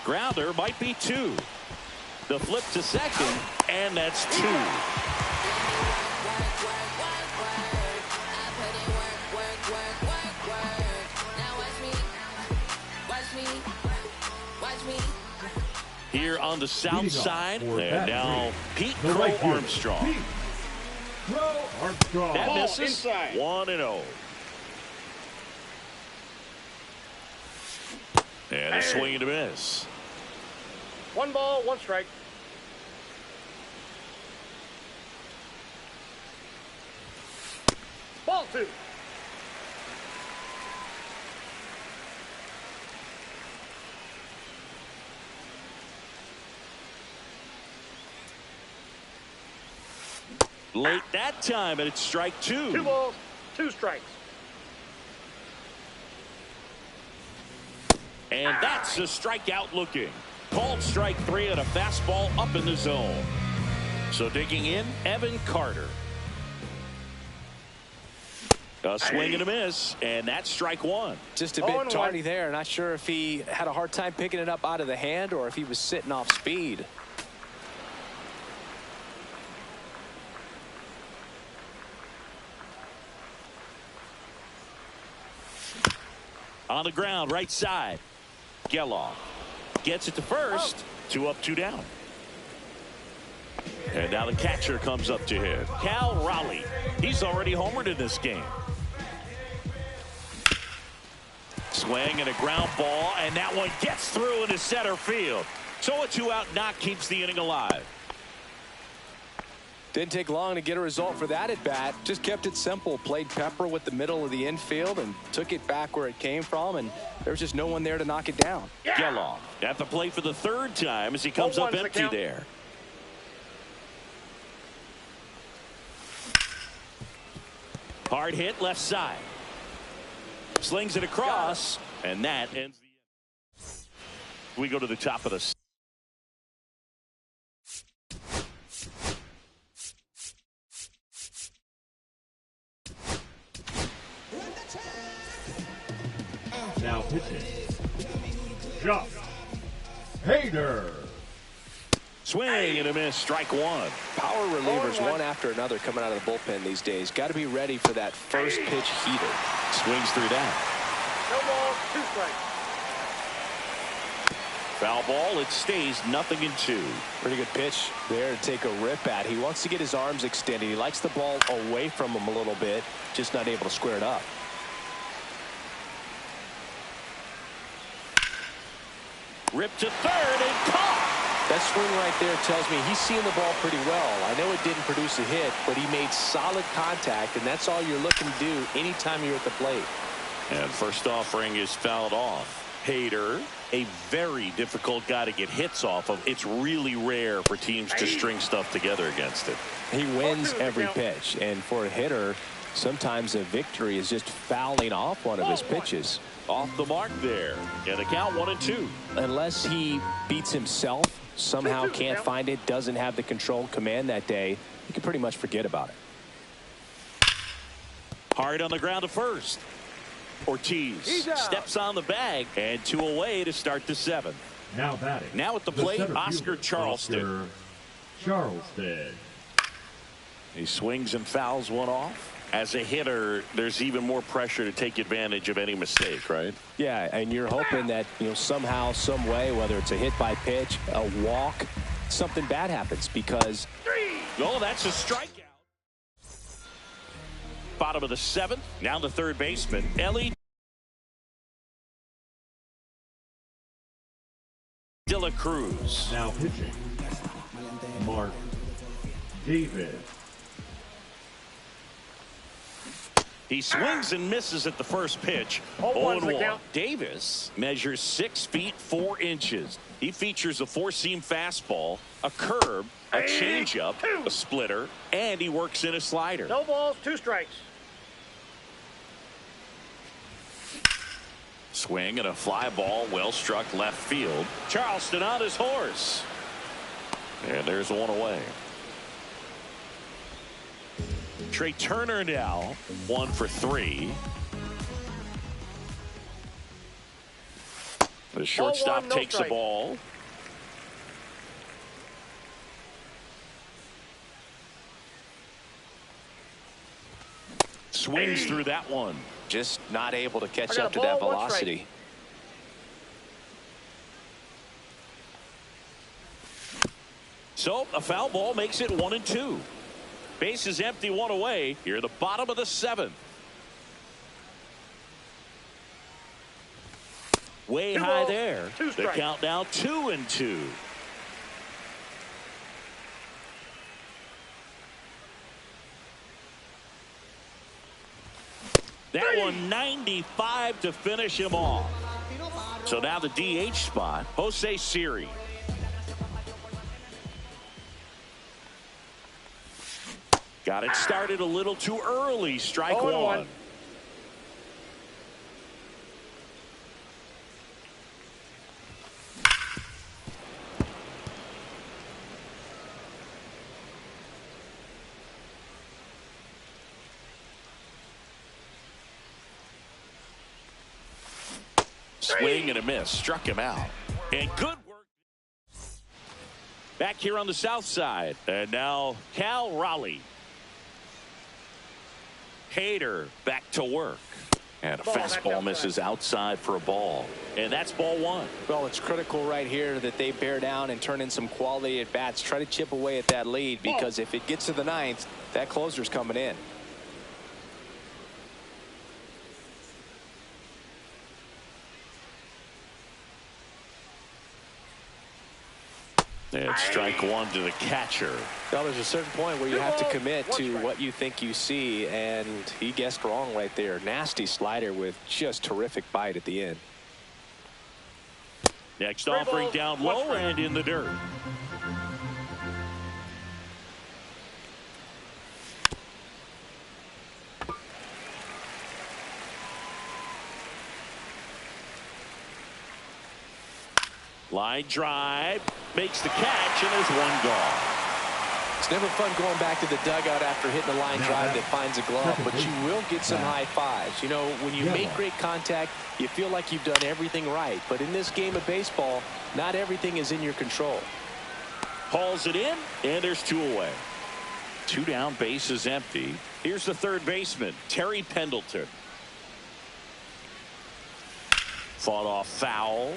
[SPEAKER 2] Grounder might be 2. The flip to second, and that's 2. Here on the south side, and now Pete Crow Armstrong. That misses. 1-0. And a swing and a miss.
[SPEAKER 4] 1 ball, 1 strike. Ball 2.
[SPEAKER 2] Late that time, and it's strike 2.
[SPEAKER 4] 2 balls, 2 strikes.
[SPEAKER 2] And that's a strikeout looking. Called strike 3 on a fastball up in the zone. So digging in, Evan Carter. A swing and a miss, and that's strike 1.
[SPEAKER 3] Just a bit tardy there. Not sure if he had a hard time picking it up out of the hand or if he was sitting off speed.
[SPEAKER 2] On the ground, right side. Geloff gets it to first. 2 up, 2 down. And now the catcher comes up to hit. Cal Raleigh. He's already homered in this game. Swing and a ground ball, and that one gets through into center field. So a 2-out knock keeps the inning alive.
[SPEAKER 3] Didn't take long to get a result for that at bat. Just kept it simple. Played pepper with the middle of the infield and took it back where it came from, and there was just no one there to knock it down.
[SPEAKER 2] Gelof at the plate for the third time as he comes up empty there. Hard hit left side. Slings it across, and that ends the inning. We go to the top of the
[SPEAKER 9] Now pitching, Josh Hader.
[SPEAKER 2] Swing and a miss, strike one.
[SPEAKER 3] Power relievers one after another coming out of the bullpen these days. Got to be ready for that first pitch heater.
[SPEAKER 2] Swings through that.
[SPEAKER 4] No balls, 2 strikes.
[SPEAKER 2] Foul ball, it stays 0-2.
[SPEAKER 3] Pretty good pitch there to take a rip at. He wants to get his arms extended. He likes the ball away from him a little bit, just not able to square it up.
[SPEAKER 2] Ripped to third and caught.
[SPEAKER 3] That swing right there tells me he's seeing the ball pretty well. I know it didn't produce a hit, but he made solid contact, and that's all you're looking to do anytime you're at the plate.
[SPEAKER 2] And first offering is fouled off. Hader, a very difficult guy to get hits off of. It's really rare for teams to string stuff together against it.
[SPEAKER 3] He wins every pitch, and for a hitter, sometimes a victory is just fouling off one of his pitches.
[SPEAKER 2] Off the mark there. And the count 1-2.
[SPEAKER 3] Unless he beats himself, somehow can't find it, doesn't have the control command that day, you can pretty much forget about it.
[SPEAKER 2] Hard on the ground to first. Ortiz steps on the bag, and 2 away to start the 7th.
[SPEAKER 9] Now batting.
[SPEAKER 2] Now at the plate, Oscar Charleston.
[SPEAKER 9] Charleston.
[SPEAKER 2] He swings and fouls one off. As a hitter, there's even more pressure to take advantage of any mistake, right?
[SPEAKER 3] Yeah, and you're hoping that, somehow, some way, whether it's a hit by pitch, a walk, something bad happens because...
[SPEAKER 2] Oh, that's a strikeout. Bottom of the 7th, now the third baseman, Elly De La Cruz.
[SPEAKER 9] Now pitching, Mark Davis.
[SPEAKER 2] He swings and misses at the first pitch. 0-1. Davis measures 6 feet 4 inches. He features a 4-seam fastball, a curve, a changeup, a splitter, and he works in a slider.
[SPEAKER 4] No balls, 2 strikes.
[SPEAKER 2] Swing and a fly ball, well struck left field. Charleston on his horse. And there's 1 away. Trey Turner now 1 for 3. The shortstop takes the ball. Swings through that one.
[SPEAKER 3] Just not able to catch up to that velocity.
[SPEAKER 2] So a foul ball makes it 1-2. Base is empty, 1 away. Here, the bottom of the 7th. Way high there. The count now 2-2. That one 95 to finish him off. So now the DH spot, Jose Siri. Got it started a little too early. Strike 1. Swing and a miss. Struck him out. And good work. Back here on the south side. And now Cal Raleigh. Hader back to work. And a fastball misses outside for a ball. And that's ball 1.
[SPEAKER 3] Well, it's critical right here that they bear down and turn in some quality at bats. Try to chip away at that lead, because if it gets to the 9th, that closer's coming in.
[SPEAKER 2] And strike one to the catcher.
[SPEAKER 3] Well, there's a certain point where you have to commit to what you think you see, and he guessed wrong right there. Nasty slider with just terrific bite at the end.
[SPEAKER 2] Next offering down low and in the dirt. Line drive, makes the catch, and there's one gone.
[SPEAKER 3] It's never fun going back to the dugout after hitting a line drive that finds a glove, but you will get some high fives. You know, when you make great contact, you feel like you've done everything right. But in this game of baseball, not everything is in your control.
[SPEAKER 2] Hauls it in, and there's two away. Two down, base is empty. Here's the third baseman, Terry Pendleton. Fought off foul.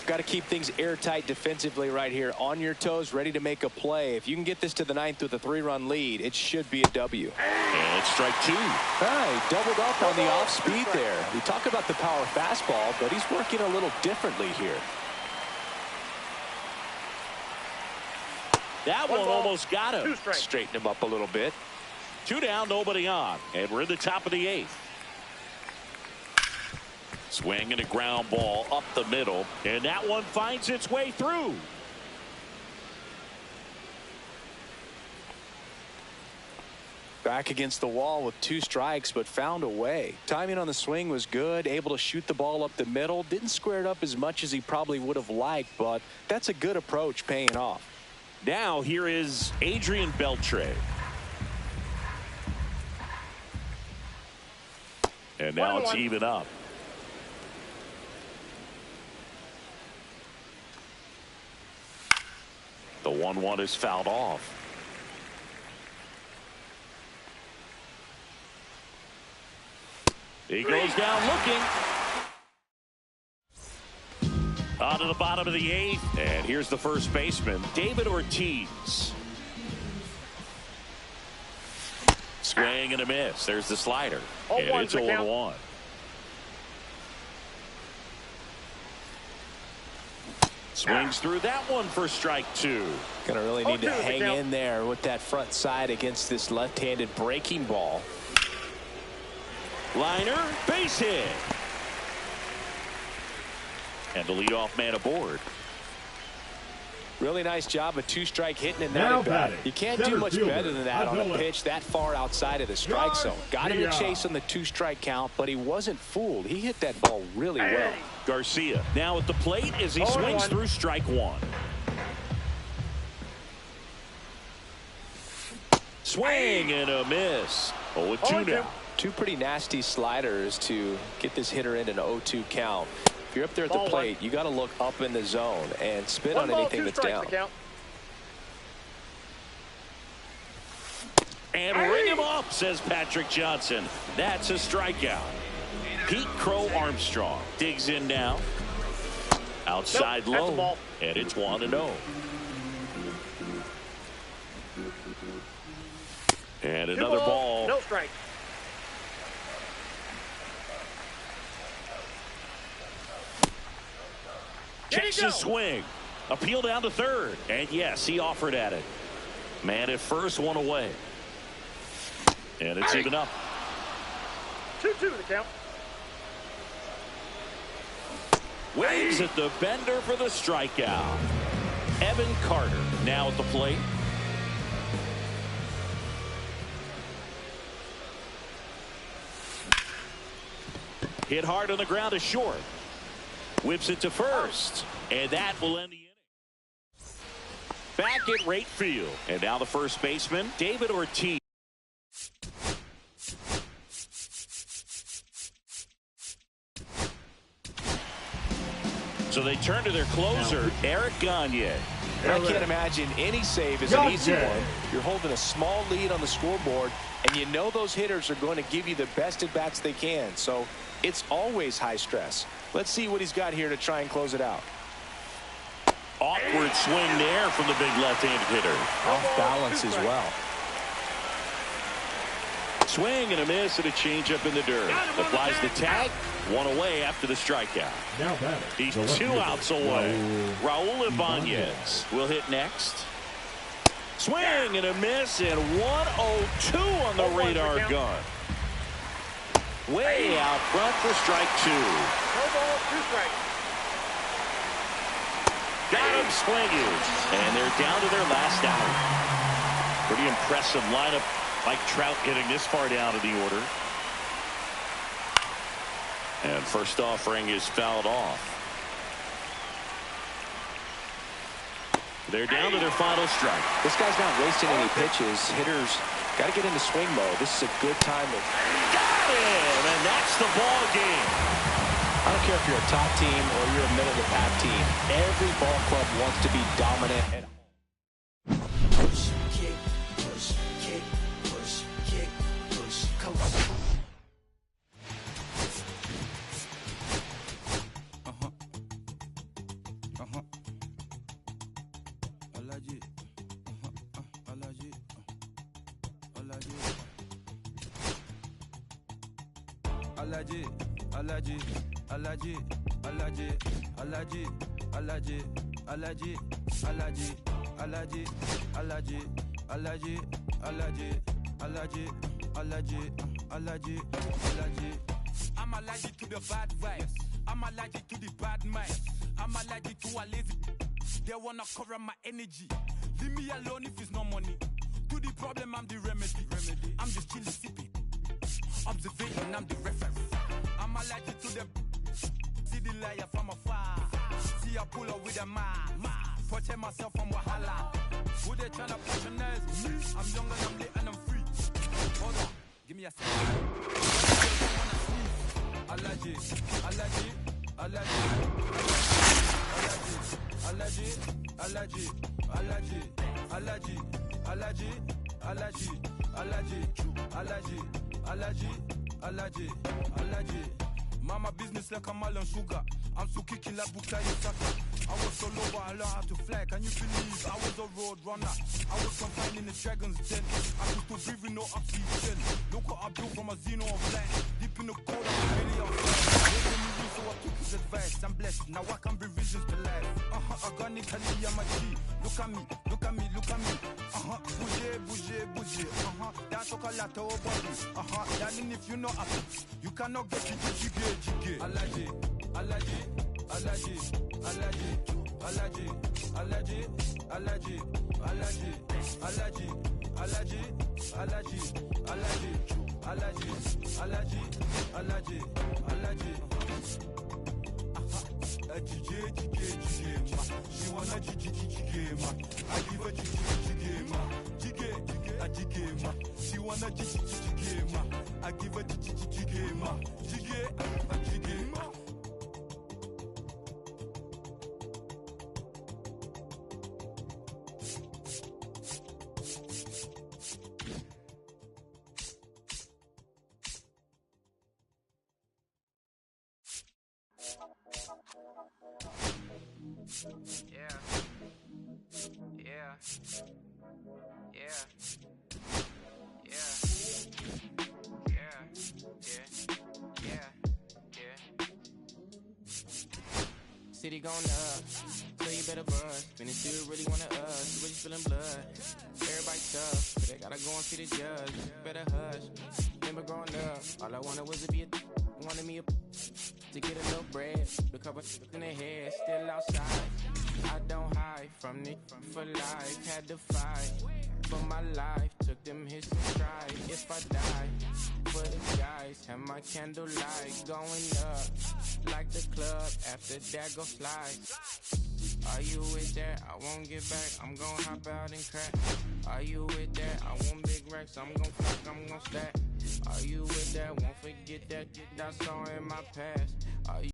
[SPEAKER 3] Got to keep things airtight defensively right here. On your toes, ready to make a play. If you can get this to the ninth with a 3-run lead, it should be a W.
[SPEAKER 2] And it's strike two.
[SPEAKER 3] He doubled up on the off speed there. We talk about the power fastball, but he's working a little differently here.
[SPEAKER 2] That one almost got him.
[SPEAKER 3] Straighten him up a little bit.
[SPEAKER 2] Two down, nobody on. And we're in the top of the eighth. Swing and a ground ball up the middle, and that one finds its way through.
[SPEAKER 3] Back against the wall with 2 strikes, but found a way. Timing on the swing was good, able to shoot the ball up the middle. Didn't square it up as much as he probably would have liked, but that's a good approach paying off.
[SPEAKER 2] Now here is Adrian Beltre. And now it's even up. The 1-1 is fouled off. He goes down looking. On to the bottom of the eighth. And here's the first baseman, David Ortiz. Swing and a miss. There's the slider. And it's 0-1. Swings through that one for strike two.
[SPEAKER 3] Gonna really need to hang in there with that front side against this left-handed breaking ball.
[SPEAKER 2] Liner, base hit. And the leadoff man aboard.
[SPEAKER 3] Really nice job of 2-strike hitting in that at bat. You can't do much better than that on a pitch that far outside of the strike zone. Got him in chase on the 2-strike count, but he wasn't fooled. He hit that ball really well.
[SPEAKER 2] Garcia now at the plate as he swings through strike one. Swing and a miss. 0-2 now.
[SPEAKER 3] 2 pretty nasty sliders to get this hitter in an 0-2 count. If you're up there at the plate, you got to look up in the zone and spit on anything that's down.
[SPEAKER 2] And ring him up, says Patrick Johnson. That's a strikeout. Pete Crow Armstrong digs in now. Outside low, and it's 1-0. And another ball.
[SPEAKER 4] No strike.
[SPEAKER 2] Catches swing. Appeal down to third. And yes, he offered at it. Man at first, one away. And it's even up.
[SPEAKER 4] 2-2 the count.
[SPEAKER 2] Waves at the bender for the strikeout. Evan Carter now at the plate. Hit hard on the ground to short. Whips it to first. And that will end the inning. Back at right field. And now the first baseman, David Ortiz. So they turn to their closer, Eric Gagne.
[SPEAKER 3] I can't imagine any save is an easy one. You're holding a small lead on the scoreboard, and you know those hitters are going to give you the best at-bats they can. So it's always high stress. Let's see what he's got here to try and close it out.
[SPEAKER 2] Awkward swing there from the big left-handed hitter.
[SPEAKER 3] Off balance as well.
[SPEAKER 2] Swing and a miss and a changeup in the dirt. Applies the tag, One away after the strikeout.
[SPEAKER 9] Now batting.
[SPEAKER 2] He's
[SPEAKER 9] the left
[SPEAKER 2] 2
[SPEAKER 9] fielder,
[SPEAKER 2] outs away. Raul Ibanez will hit next. Swing and a miss, and 102 on the radar gun. Way out front for strike 2.
[SPEAKER 4] No ball, 2 strikes.
[SPEAKER 2] Got him swinging, and they're down to their last out. Pretty impressive lineup. Mike Trout getting this far down in the order. And first offering is fouled off. They're down to their final strike.
[SPEAKER 3] This guy's not wasting any pitches. Hitters got to get into swing mode. This is a good time to...
[SPEAKER 2] Got him, and that's the ball game.
[SPEAKER 3] I don't care if you're a top team or you're a middle-of-the-pack team. Every ball club wants to be dominant at home.
[SPEAKER 6] Push, kick, push, kick, push, kick, push, coast.
[SPEAKER 10] I'm allergic to the bad vibes. I'm allergic to the bad minds. I'm allergic to a lazy. They wanna cover my energy. Leave me alone if it's no money. To the problem, I'm the remedy. I'm just chilling, sipping. Observation, I'm the reference. I'm allergic to the. See the liar from afar. See I pull up with a mask. Protect myself from wahala. Who they tryna patronize me? I'm young and I'm lit and I'm free. Hold on, give me a second. Allergy, allergy, allergy, allergy, allergy, allergy, allergy, allergy, allergy, allergy, allergy, allergy, allergy, allergy. Mama business like a melon sugar. I'm so kicking like Bukayo Saka. I was so low, but I learned how to fly. Can you believe I was a road runner? I was confined in the dragon's den. I could still breathe with no oxygen. Look what I built from a xeno of light. Deep in the cold, I'm really outside. So I took his advice. I'm blessed. Now I can bring visions to life. Organically, I'm a G. Look at me, look at me, look at me. Bouger, bouger, bouger. That's a lot of body. Darling, if you know you cannot get it, jiggy. Allergy, allergy, allergy, allergy, allergy, allergy, allergy, allergy, allergy, allergy, allergy, allergy, allergy, allergy, allergy. She wanna jiggy ma. I give her jiggy ma. Jiggy ma. She wanna jiggy ma. I give her jiggy ma. Jiggy ma.
[SPEAKER 11] City going up, so you better buzz. Finish you really wanna us, you really feeling blood. Everybody tough, but they gotta go and see the judge. Better hush. Remember growing up, all I wanted was to be wanted me to get a little bread. The cover in their head, still outside. I don't hide from it for life. Had to fight for my life. Took them hits in stride. If I die for the guys, have my candlelight going up like the club. After that, go slide. Are you with that? I won't get back. I'm gon' hop out and crack. Are you with that? I want big racks. I'm gon' fuck. I'm gon' stack. Are you with that? Won't forget that I saw in my past. Are you